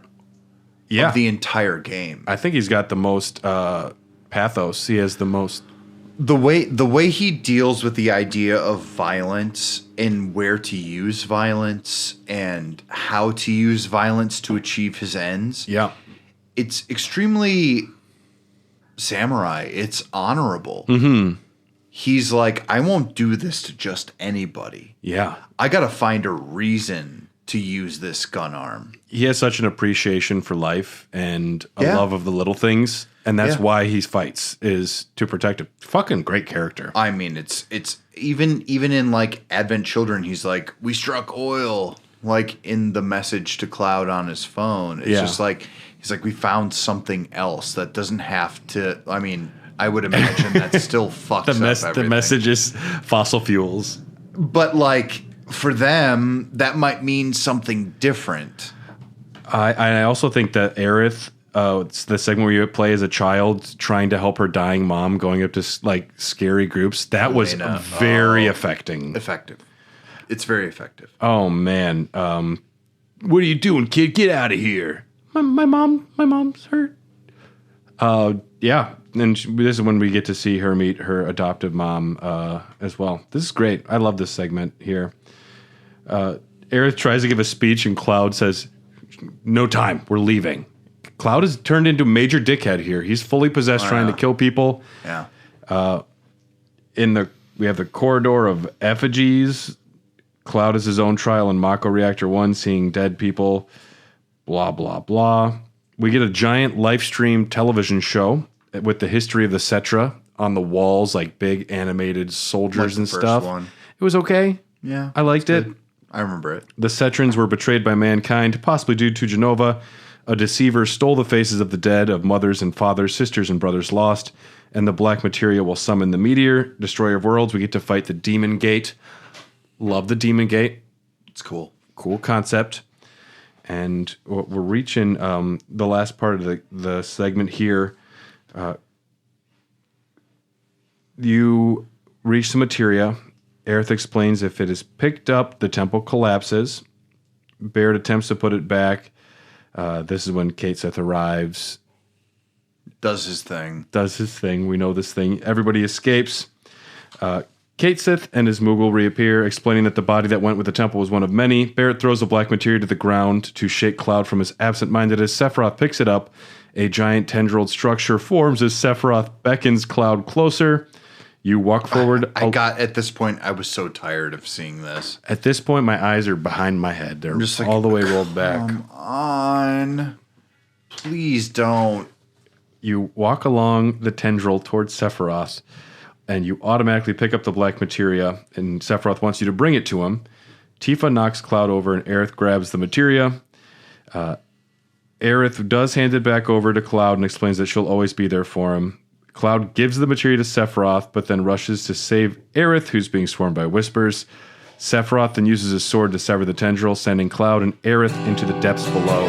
of the entire game. I think he's got the most pathos. He has the most... The way he deals with the idea of violence and where to use violence and how to use violence to achieve his ends. Yeah. It's extremely samurai. It's honorable. Mm-hmm. He's like, I won't do this to just anybody. Yeah. I got to find a reason to use this gun arm. He has such an appreciation for life and a love of the little things. And that's why he fights, is to protect a fucking great character. I mean, it's even in like Advent Children, he's like, we struck oil. like in the message to Cloud on his phone. It's just like, he's like, we found something else that doesn't have to, I mean, I would imagine that still fucks up everything. The message is fossil fuels. But like for them, that might mean something different. I also think that Aerith, it's the segment where you play as a child trying to help her dying mom, going up to like scary groups. That was very affecting. Effective. It's very effective. Oh man, what are you doing, kid? Get out of here. My mom's hurt. Yeah. And this is when we get to see her meet her adoptive mom as well. This is great. I love this segment here. Aerith tries to give a speech, and Cloud says, "No time. We're leaving." Cloud has turned into major dickhead here. He's fully possessed, trying to kill people. Yeah. We have the corridor of effigies. Cloud is his own trial in Mako Reactor 1, seeing dead people. Blah blah blah. We get a giant live stream television show with the history of the Cetra on the walls, like big animated soldiers and stuff. It was okay. Yeah. I liked it. I remember it. The Cetrans were betrayed by mankind, possibly due to Genova. A deceiver stole the faces of the dead, of mothers and fathers, sisters and brothers lost, and the black materia will summon the meteor, destroyer of worlds. We get to fight the Demon Gate. Love the Demon Gate. It's cool. Cool concept. And we're reaching the last part of the segment here. You reach the materia. Aerith explains if it is picked up, the temple collapses. Baird attempts to put it back. This is when Kate Sith arrives. Does his thing. We know this thing. Everybody escapes. Kate Sith and his Moogle reappear, explaining that the body that went with the temple was one of many. Barrett throws the black materia to the ground to shake Cloud from his absent-mindedness. Sephiroth picks it up. A giant tendrilled structure forms as Sephiroth beckons Cloud closer. You walk forward. At this point, I was so tired of seeing this. At this point, my eyes are behind my head. They're just all the way rolled back. Come on. Please don't. You walk along the tendril towards Sephiroth, and you automatically pick up the black materia, and Sephiroth wants you to bring it to him. Tifa knocks Cloud over, and Aerith grabs the materia. Aerith does hand it back over to Cloud and explains that she'll always be there for him. Cloud gives the materia to Sephiroth, but then rushes to save Aerith, who's being swarmed by whispers. Sephiroth then uses his sword to sever the tendril, sending Cloud and Aerith into the depths below.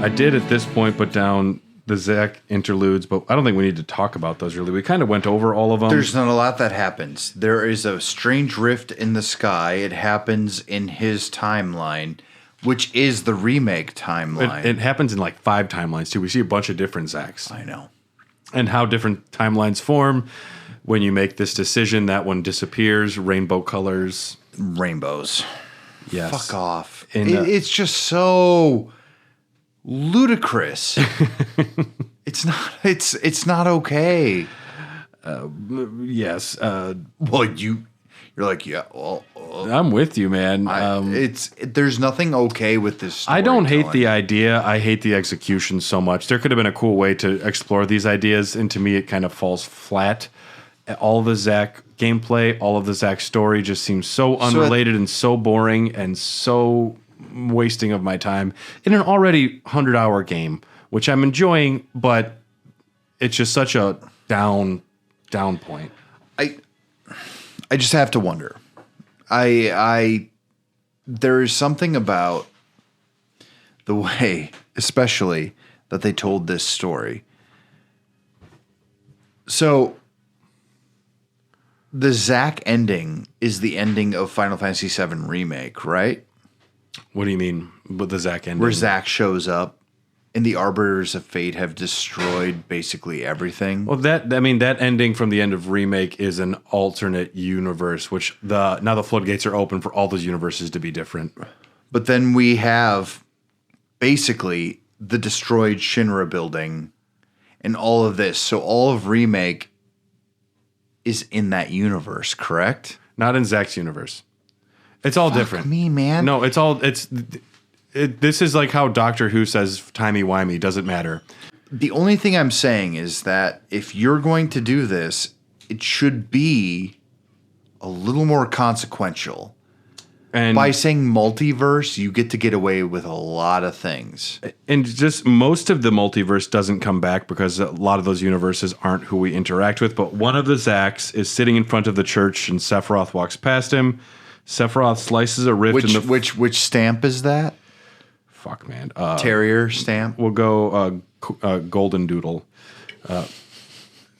I did at this point put down the Zack interludes, but I don't think we need to talk about those really. We kind of went over all of them. There's not a lot that happens. There is a strange rift in the sky. It happens in his timeline, which is the remake timeline. It happens in like 5 timelines too. We see a bunch of different Zacks. I know. And how different timelines form. When you make this decision, that one disappears. Rainbow colors. Rainbows. Yes. Fuck off. It's just so ludicrous. It's not okay. Yes. Well, you're like, yeah. Well, I'm with you, man. There's nothing okay with this. I don't hate the idea. I hate the execution so much. There could have been a cool way to explore these ideas, and to me, it kind of falls flat. All of the Zack gameplay, all of the Zack story just seems so unrelated and so boring and so wasting of my time in an already 100-hour game, which I'm enjoying, but it's just such a down point. I just have to wonder. There is something about the way, especially, that they told this story. So the Zack ending is the ending of Final Fantasy VII Remake, right? What do you mean with the Zack ending? Where Zack shows up and the Arbiters of Fate have destroyed basically everything. Well, that ending from the end of Remake is an alternate universe, which now the floodgates are open for all those universes to be different. But then we have basically the destroyed Shinra building and all of this. So all of Remake is in that universe, correct? Not in Zach's universe. It's all different. Me, man. No, this is like how Doctor Who says timey-wimey, doesn't matter. The only thing I'm saying is that if you're going to do this, it should be a little more consequential. And by saying multiverse, you get away with a lot of things. And just most of the multiverse doesn't come back because a lot of those universes aren't who we interact with. But one of the Zachs is sitting in front of the church and Sephiroth walks past him. Sephiroth slices a rift in the... Which stamp is that? Fuck, man. Terrier stamp? We'll go Golden Doodle.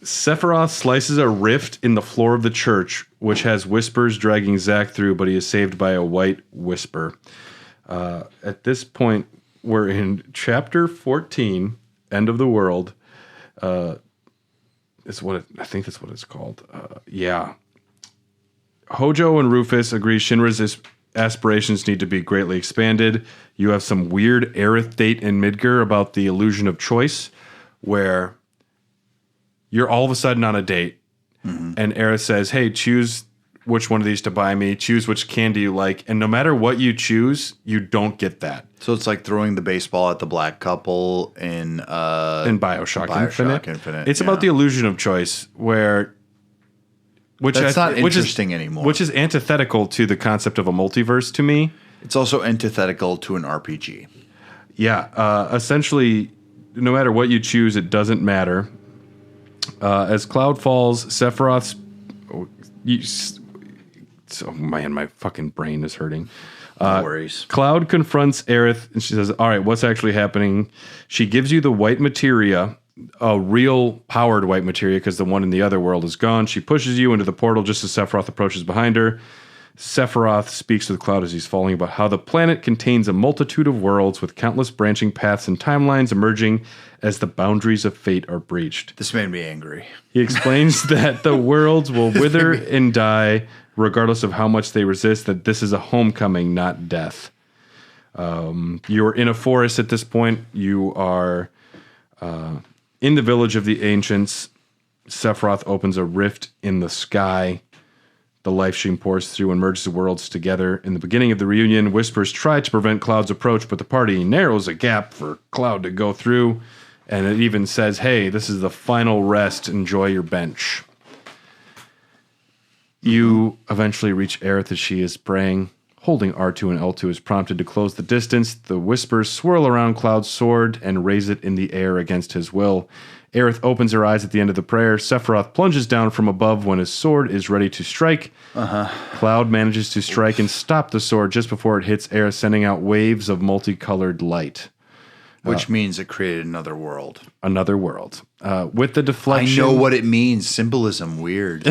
Sephiroth slices a rift in the floor of the church, which has whispers dragging Zack through, but he is saved by a white whisper. At this point, we're in chapter 14, End of the World. I think that's what it's called. Yeah. Hojo and Rufus agree Shinra's aspirations need to be greatly expanded. You have some weird Aerith date in Midgar about the illusion of choice, where you're all of a sudden on a date, and Aerith says, hey, choose which one of these to buy me, choose which candy you like, and no matter what you choose, you don't get that. So it's like throwing the baseball at the black couple in Bioshock Infinite. It's yeah. about the illusion of choice, That's not interesting anymore. Which is antithetical to the concept of a multiverse to me. It's also antithetical to an RPG. Yeah, essentially, no matter what you choose, it doesn't matter. As Cloud falls, Sephiroth's... Oh man, my fucking brain is hurting. No worries. Cloud confronts Aerith, and she says, all right, what's actually happening? She gives you the white materia, a real powered white materia, because the one in the other world is gone. She pushes you into the portal just as Sephiroth approaches behind her. Sephiroth speaks with Cloud as he's falling about how the planet contains a multitude of worlds with countless branching paths and timelines emerging as the boundaries of fate are breached. This made me angry. He explains that the worlds will wither and die regardless of how much they resist, that this is a homecoming, not death. You're in a forest at this point. You are in the village of the ancients. Sephiroth opens a rift in the sky. The life stream pours through and merges the worlds together. In the beginning of the reunion, Whispers try to prevent Cloud's approach, but the party narrows a gap for Cloud to go through. And it even says, hey, this is the final rest. Enjoy your bench. You eventually reach Aerith as she is praying. Holding R2 and L2 is prompted to close the distance. The Whispers swirl around Cloud's sword and raise it in the air against his will. Aerith opens her eyes at the end of the prayer. Sephiroth plunges down from above when his sword is ready to strike. Cloud manages to strike and stop the sword just before it hits Aerith, sending out waves of multicolored light. Which means it created another world. Another world. With the deflection... I know what it means. Symbolism, weird.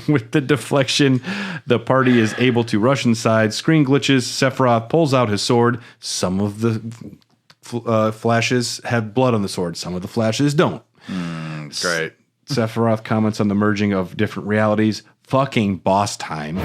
With the deflection, the party is able to rush inside. Screen glitches. Sephiroth pulls out his sword. Some of the flashes have blood on the sword. Some of the flashes don't. Great. Sephiroth comments on the merging of different realities. Fucking boss time.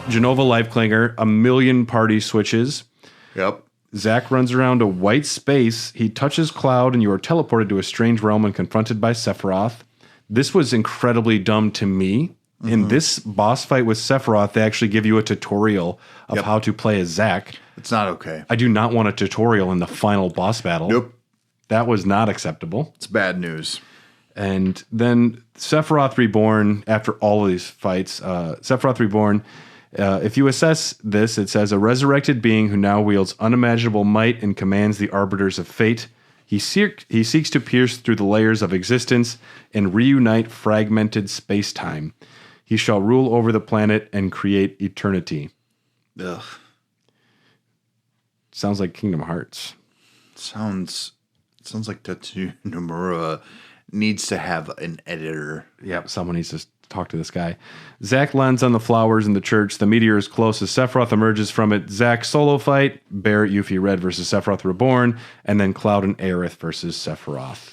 Genova Lifeclinger, a million party switches. Yep. Zack runs around a white space. He touches Cloud, and you are teleported to a strange realm and confronted by Sephiroth. This was incredibly dumb to me. In this boss fight with Sephiroth, they actually give you a tutorial of how to play as Zack. It's not okay. I do not want a tutorial in the final boss battle. Nope. That was not acceptable. It's bad news. And then Sephiroth Reborn, after all of these fights, Sephiroth Reborn... if you assess this, it says, a resurrected being who now wields unimaginable might and commands the arbiters of fate. He seeks to pierce through the layers of existence and reunite fragmented space-time. He shall rule over the planet and create eternity. Ugh. Sounds like Kingdom Hearts. Sounds Sounds like Tetsuya Nomura needs to have an editor. Yep, someone needs to talk to this guy. Zack lands on the flowers in the church. The meteor is close as Sephiroth emerges from it. Zack solo fight. Barrett, Yuffie, Red versus Sephiroth Reborn. And then Cloud and Aerith versus Sephiroth.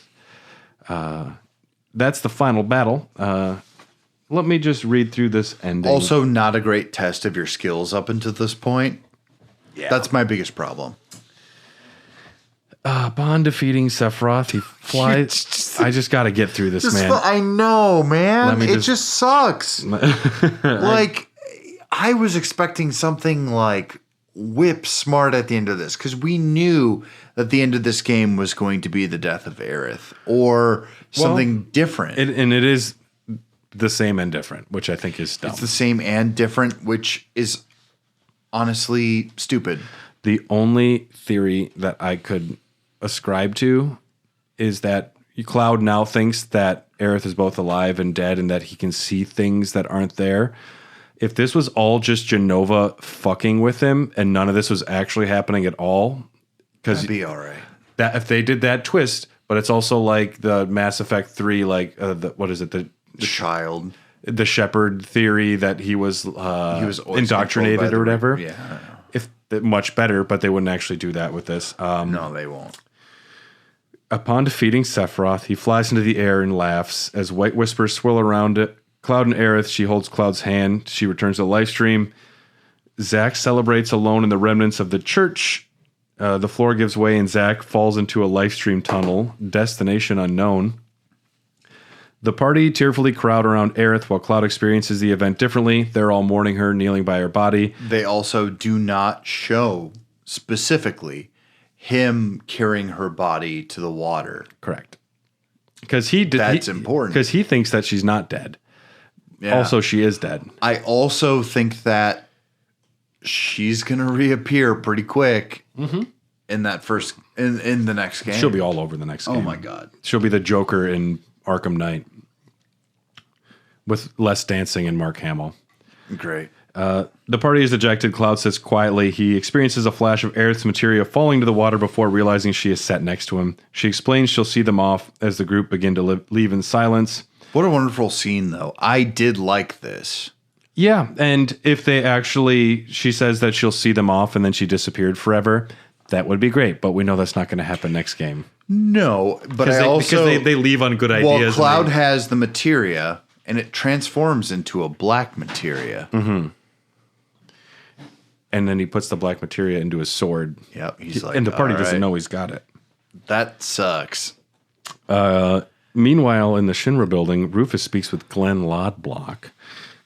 That's the final battle. Let me just read through this ending. Also, not a great test of your skills up until this point. Yeah. That's my biggest problem. Upon defeating Sephiroth, he flies. I just got to get through this, man. I know, man. It just sucks. Like, I was expecting something like whip smart at the end of this, because we knew that the end of this game was going to be the death of Aerith or something different. And it is the same and different, which I think is dumb. It's the same and different, which is honestly stupid. The only theory that I could ascribe to is that Cloud now thinks that Aerith is both alive and dead and that he can see things that aren't there. If this was all just Jenova fucking with him and none of this was actually happening at all, that'd be all right. That if they did that twist, but it's also like the Mass Effect 3, like what is it? The child, the shepherd theory that he was indoctrinated or whatever. Yeah, I don't know. If much better, but they wouldn't actually do that with this. No, they won't. Upon defeating Sephiroth, he flies into the air and laughs as white whispers swirl around it. Cloud and Aerith, she holds Cloud's hand. She returns to the live stream. Zack celebrates alone in the remnants of the church. The floor gives way and Zack falls into a live stream tunnel. Destination unknown. The party tearfully crowd around Aerith while Cloud experiences the event differently. They're all mourning her, kneeling by her body. They also do not show specifically him carrying her body to the water. Correct. Because that's important. Because he thinks that she's not dead. Yeah. Also, she is dead. I also think that she's going to reappear pretty quick in that in the next game. She'll be all over the next game. Oh my God. She'll be the Joker in Arkham Knight with less dancing and Mark Hamill. Great. The party is ejected. Cloud sits quietly. He experiences a flash of Aerith's materia falling to the water before realizing she is sat next to him. She explains she'll see them off as the group begin to leave in silence. What a wonderful scene, though. I did like this. Yeah, and if they actually, she says that she'll see them off and then she disappeared forever, that would be great. But we know that's not going to happen next game. No, but because they leave on good ideas. Well, Cloud has the materia, and it transforms into a black materia. Mm-hmm. And then he puts the black materia into his sword. Yep, he's like, and the party all doesn't right. know he's got it. That sucks. Meanwhile, in the Shinra building, Rufus speaks with Glenn Lodblock.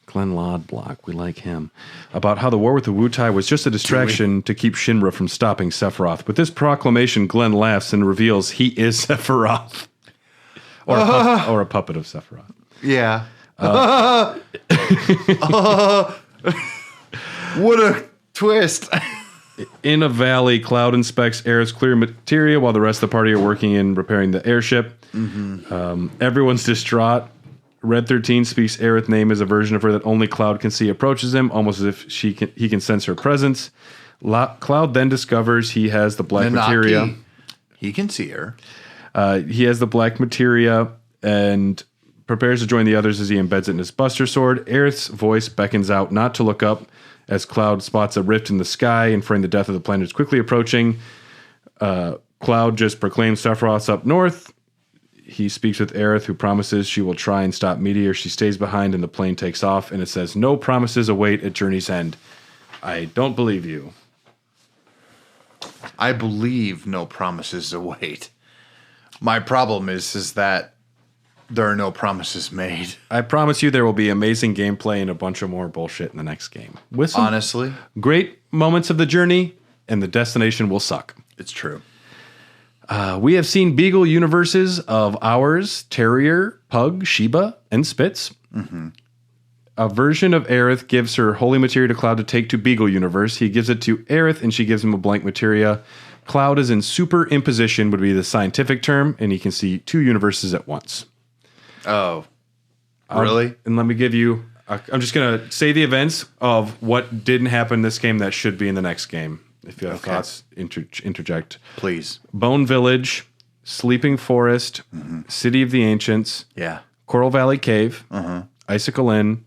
Glenn Lodblock, we like him. About how the war with the Wutai was just a distraction to keep Shinra from stopping Sephiroth. With this proclamation, Glenn laughs and reveals he is Sephiroth. Or a puppet of Sephiroth. Yeah. What a twist. In a valley, Cloud inspects Aerith's clear materia while the rest of the party are working in repairing the airship. Everyone's distraught. Red 13 speaks Aerith's name as a version of her that only Cloud can see approaches him, almost as if he can sense her presence. Cloud then discovers he has the black materia. He can see her. He has the black materia and prepares to join the others as he embeds it in his Buster Sword. Aerith's voice beckons out not to look up as Cloud spots a rift in the sky, inferring the death of the planet is quickly approaching. Cloud just proclaims Sephiroth's up north. He speaks with Aerith, who promises she will try and stop Meteor. She stays behind and the plane takes off, and it says, "No promises await at Journey's End." I don't believe you. I believe no promises await. My problem is that there are no promises made. I promise you there will be amazing gameplay and a bunch of more bullshit in the next game. With some honestly, great moments of the journey, and the destination will suck. It's true. We have seen Beagle universes of ours, Terrier, Pug, Sheba, and Spitz. A version of Aerith gives her holy materia to Cloud to take to Beagle universe. He gives it to Aerith, and she gives him a blank materia. Cloud is in super imposition, would be the scientific term, and he can see two universes at once. Oh, really? And let me give you, I'm just going to say the events of what didn't happen in this game that should be in the next game. If you have thoughts, interject. Please. Bone Village, Sleeping Forest, City of the Ancients, Coral Valley Cave, Icicle Inn,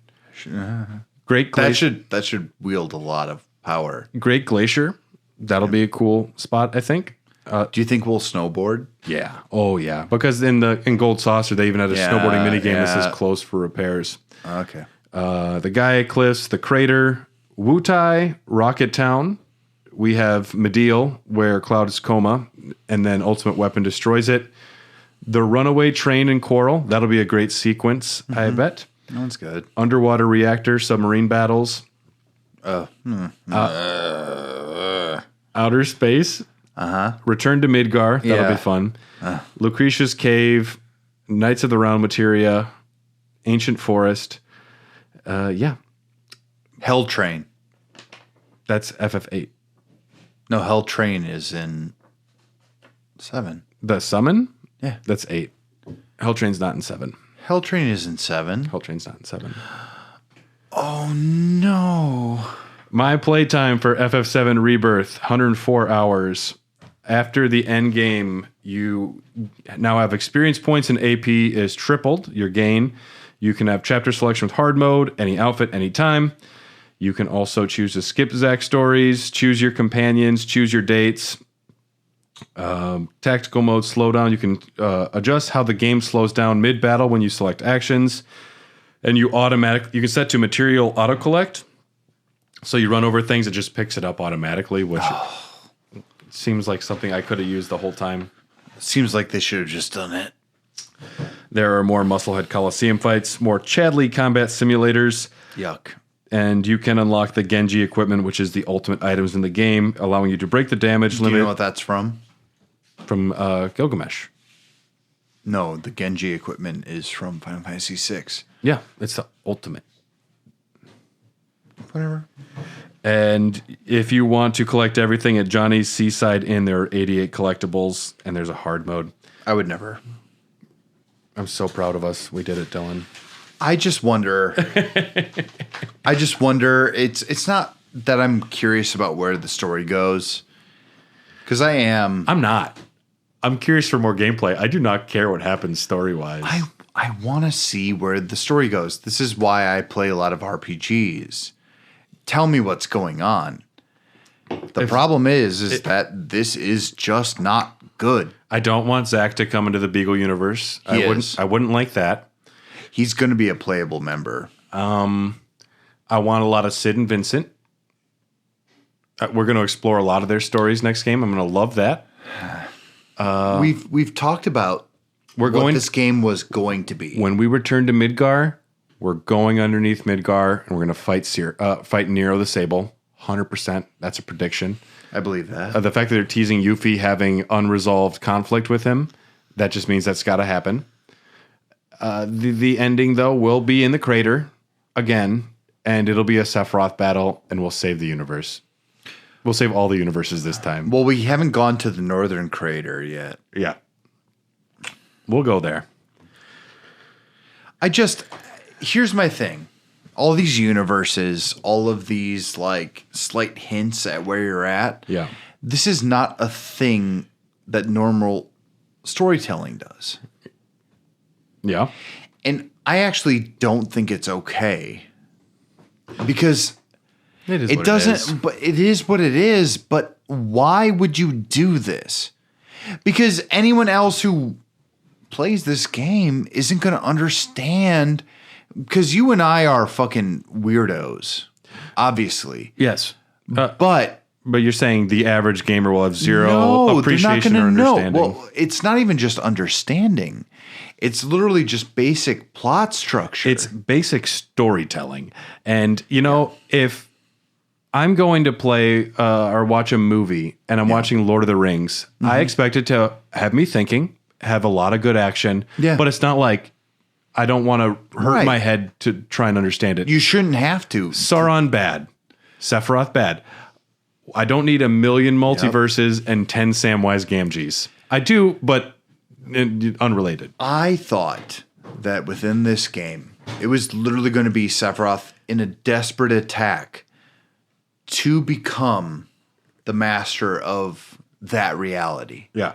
Great Glacier. That should wield a lot of power. Great Glacier. That'll be a cool spot, I think. Do you think we'll snowboard? Yeah. Oh, yeah. Because in Gold Saucer, they even had a snowboarding minigame that says closed for repairs. Okay. The Gaia Cliffs, the Crater, Wutai, Rocket Town. We have Mediel, where Cloud is coma, and then Ultimate Weapon destroys it. The Runaway Train in Coral. That'll be a great sequence, I bet. That one's good. Underwater Reactor, Submarine Battles. Outer Space. Return to Midgar. That'll be fun. Lucretia's Cave, Knights of the Round Materia, Ancient Forest. Hell Train. That's FF8. No, Hell Train is in 7. The Summon? Yeah. That's 8. Hell Train's not in 7. Hell Train is in 7. Hell Train's not in 7. Oh, no. My playtime for FF7 Rebirth, 104 hours. After the end game, you now have experience points and AP is tripled, your gain. You can have chapter selection with hard mode, any outfit, anytime. You can also choose to skip Zack stories, choose your companions, choose your dates. Tactical mode slowdown. You can adjust how the game slows down mid-battle when you select actions. And you can set to material auto-collect. So you run over things, it just picks it up automatically, which seems like something I could have used the whole time. Seems like they should have just done it. There are more Musclehead Coliseum fights, more Chadley combat simulators. Yuck. And you can unlock the Genji equipment, which is the ultimate items in the game, allowing you to break the damage limit. Do you know what that's from? From Gilgamesh. No, the Genji equipment is from Final Fantasy VI. Yeah, it's the ultimate. Whatever. And if you want to collect everything at Johnny's Seaside Inn, there are 88 collectibles, and there's a hard mode. I would never. I'm so proud of us. We did it, Dylan. I just wonder. It's not that I'm curious about where the story goes, because I am. I'm not. I'm curious for more gameplay. I do not care what happens story-wise. I want to see where the story goes. This is why I play a lot of RPGs. Tell me what's going on. The problem is that this is just not good. I don't want Zach to come into the Beagle universe. I wouldn't like that. He's going to be a playable member. I want a lot of Sid and Vincent. We're going to explore a lot of their stories next game. I'm going to love that. We've talked about what this game was going to be. When we return to Midgar, we're going underneath Midgar and we're going to fight Nero the Sable. 100%. That's a prediction. I believe that. The fact that they're teasing Yuffie having unresolved conflict with him, that just means that's got to happen. The ending, though, will be in the crater again, and it'll be a Sephiroth battle, and we'll save the universe. We'll save all the universes this time. Well, we haven't gone to the northern crater yet. Yeah. We'll go there. Here's my thing. All these universes, all of these like slight hints at where you're at. Yeah. This is not a thing that normal storytelling does. Yeah. And I actually don't think it's okay. Because it doesn't, but it is what it is. But why would you do this? Because anyone else who plays this game isn't going to understand. Because you and I are fucking weirdos, obviously. Yes. But you're saying the average gamer will have zero appreciation or understanding. Well, it's not even just understanding. It's literally just basic plot structure. It's basic storytelling. And, if I'm going to play or watch a movie and I'm watching Lord of the Rings, I expect it to have me thinking, have a lot of good action. Yeah. But it's not like I don't want to hurt my head to try and understand it. You shouldn't have to. Sauron bad. Sephiroth bad. I don't need a million multiverses and 10 Samwise Gamgees. I do, but unrelated. I thought that within this game, it was literally going to be Sephiroth in a desperate attack to become the master of that reality. Yeah.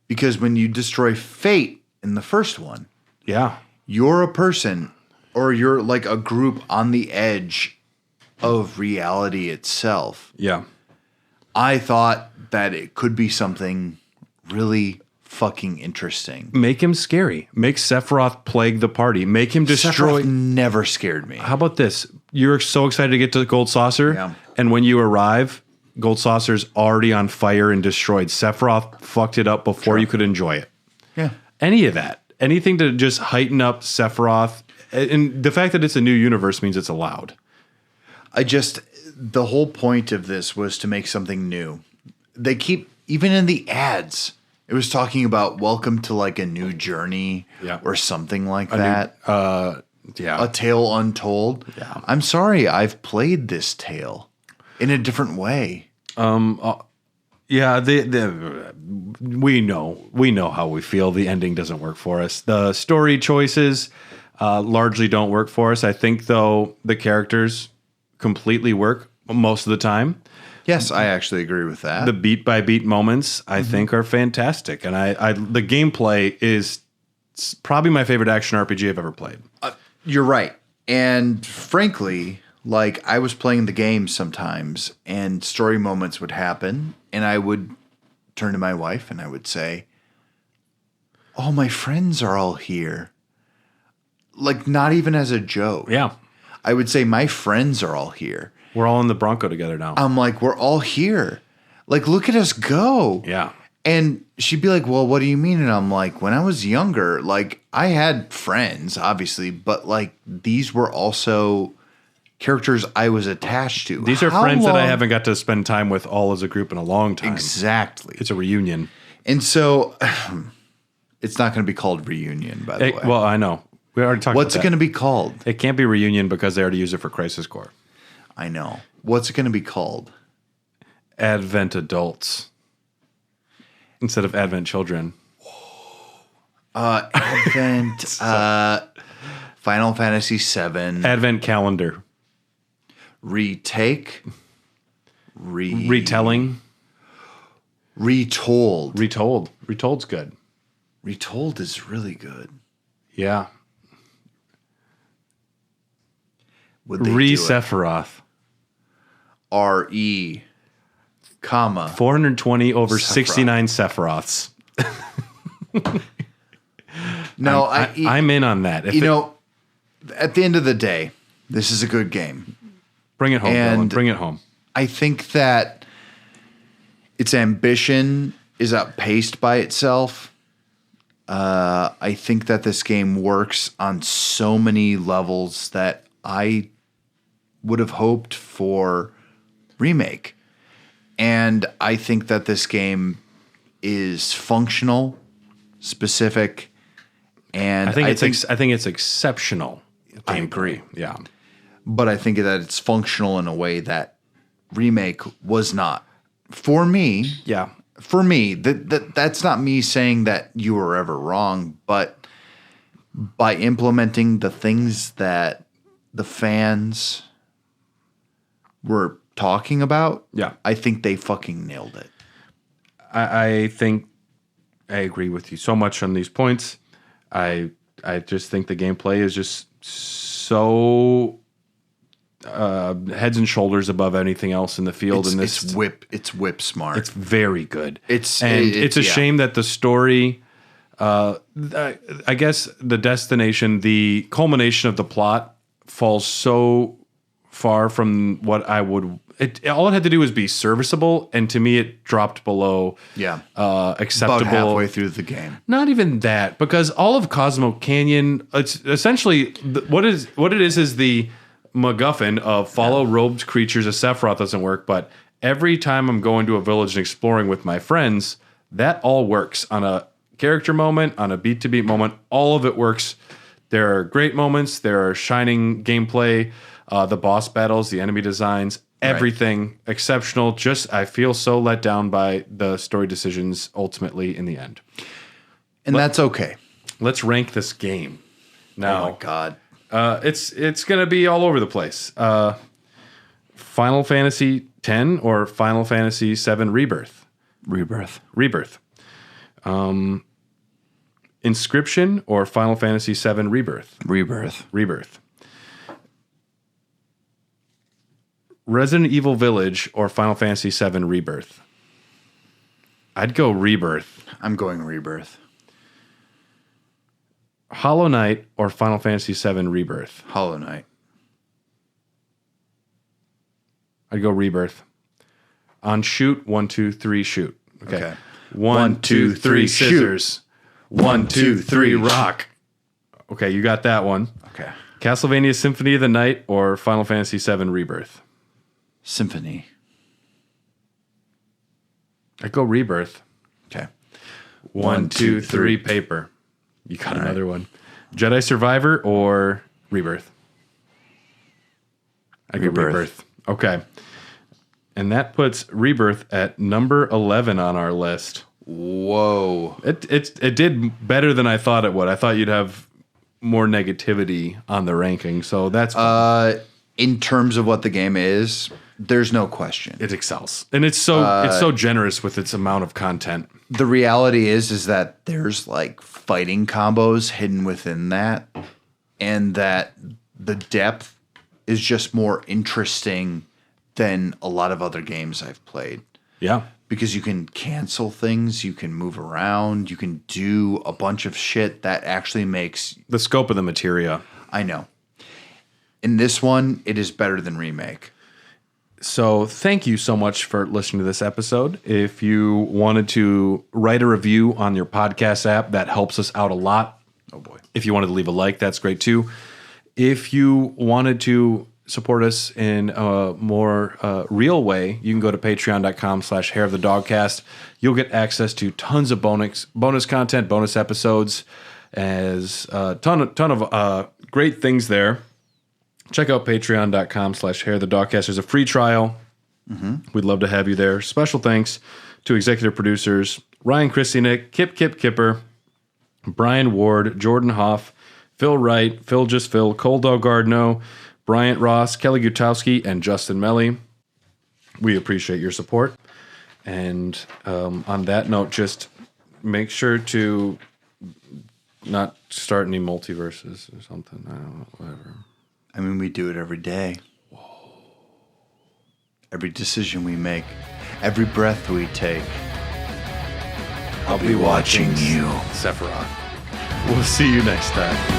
Because when you destroy fate in the first one, Yeah. you're a person or you're like a group on the edge of reality itself. Yeah. I thought that it could be something really fucking interesting. Make him scary. Make Sephiroth plague the party. Make him destroy. Sephiroth never scared me. How about this? You're so excited to get to the Gold Saucer, Yeah. and when you arrive, Gold Saucer's already on fire and destroyed. Sephiroth fucked it up before you could enjoy it. Yeah. Any of that. Anything to just heighten up Sephiroth. And the fact that it's a new universe means it's allowed. The whole point of this was to make something new. They keep, even in the ads, it was talking about welcome to like a new journey or something like that. Yeah. A tale untold. Yeah. I'm sorry, I've played this tale in a different way. Yeah, we know how we feel. The ending doesn't work for us. The story choices largely don't work for us. I think, though, the characters completely work most of the time. Yes, I actually agree with that. The beat by beat moments I think are fantastic, and I the gameplay is probably my favorite action RPG I've ever played. You're right. And frankly, like I was playing the game sometimes and story moments would happen and I would turn to my wife and I would say, "Oh, my friends are all here." Like not even as a joke. Yeah, I would say my friends are all here. we're all in the Bronco together now. I'm like, "We're all here. Like look at us go." Yeah. And she'd be like, "Well, what do you mean?" And I'm like, "When I was younger, like I had friends, obviously, but like these were also characters I was attached to. These are How friends that I long- haven't got to spend time with all as a group in a long time. Exactly. It's a reunion. And so it's not going to be called Reunion, by the way. Well, I know. We already talked What's it about going that. to be called? It can't be Reunion because they already used it for Crisis Core. I know. What's it going to be called? Advent Adults instead of Advent Children. Advent, Final Fantasy VII, Advent Calendar. Retake, Retelling. Retold. Retold. Retold's good. Retold is really good. Yeah. Would they do it? Sephiroth. RE, comma. 420 over Sephiroth. 69 Sephiroths. No, I'm in on that. If you know, at the end of the day, this is a good game. bring it home, and- Dylan. Bring it home. I think that its ambition is outpaced by itself. I think that this game works on so many levels that I would have hoped for remake. And I think that this game is functional, specific, and I think it's exceptional. I agree. Yeah. But I think that it's functional in a way that remake was not. For me, Yeah. that's not me saying that you were ever wrong, but by implementing the things that the fans were talking about, Yeah. I think they fucking nailed it. I think I agree with you so much on these points. I just think the gameplay is just so heads and shoulders above anything else in the field. It's whip smart. It's very good. It's a yeah. shame that the story, I guess the destination, the culmination of the plot falls so far from what I would. All it had to do was be serviceable, and to me, it dropped below. Acceptable. About halfway through the game. Not even that, because all of Cosmo Canyon, it's essentially what it is the MacGuffin of follow robed creatures. A Sephiroth doesn't work, but every time I'm going to a village and exploring with my friends, that all works on a character moment, on a beat to beat moment. All of it works. There are great moments. There are shining gameplay, the boss battles, the enemy designs, everything exceptional. Just I feel so let down by the story decisions ultimately in the end. And that's okay. Let's rank this game. Now, Oh my God. it's going to be all over the place. Final Fantasy X or Final Fantasy VII Rebirth? Rebirth. Rebirth. Inscription or Final Fantasy VII Rebirth? Rebirth. Resident Evil Village or Final Fantasy VII Rebirth? I'd go Rebirth. I'm going Rebirth. Hollow Knight or Final Fantasy VII Rebirth? Hollow Knight. I'd go Rebirth. On shoot, 1, 2, 3, shoot. Okay. 1, 2, 3, scissors. 1, 2, 3, rock. Okay, you got that one. Okay. Castlevania Symphony of the Night or Final Fantasy VII Rebirth? Symphony. I'd go Rebirth. Okay. 1, 2, 3, paper. You got another one. Jedi Survivor or Rebirth? I'd go Rebirth. Okay. And that puts Rebirth at number 11 on our list. Whoa. It did better than I thought it would. I thought you'd have more negativity on the ranking. So that's in terms of what the game is, there's no question. it excels. And it's so generous with its amount of content. The reality is that there's like fighting combos hidden within that, and that the depth is just more interesting than a lot of other games I've played. Yeah. Because you can cancel things, you can move around, you can do a bunch of shit that actually makes... The scope of the materia. I know. In this one, it is better than Remake. So thank you so much for listening to this episode. If you wanted to write a review on your podcast app, that helps us out a lot. Oh boy. If you wanted to leave a like, that's great too. If you wanted to support us in a more real way, you can go to patreon.com/hairofthedogcast. You'll get access to tons of bonus content, bonus episodes, as a ton of great things there. Check out patreon.com/hairofthedogcast. There's a free trial. We'd love to have you there. Special thanks to executive producers Ryan Christianick, Kipper, Brian Ward, Jordan Hoff, Phil Wright, Phil Just Phil, Cole Delgardno, Bryant Ross, Kelly Gutowski, and Justin Melly. We appreciate your support. And on that note, just make sure to not start any multiverses or something. I don't know, whatever. I mean, we do it every day. Whoa. Every decision we make, every breath we take. I'll be watching you. Sephiroth. We'll see you next time.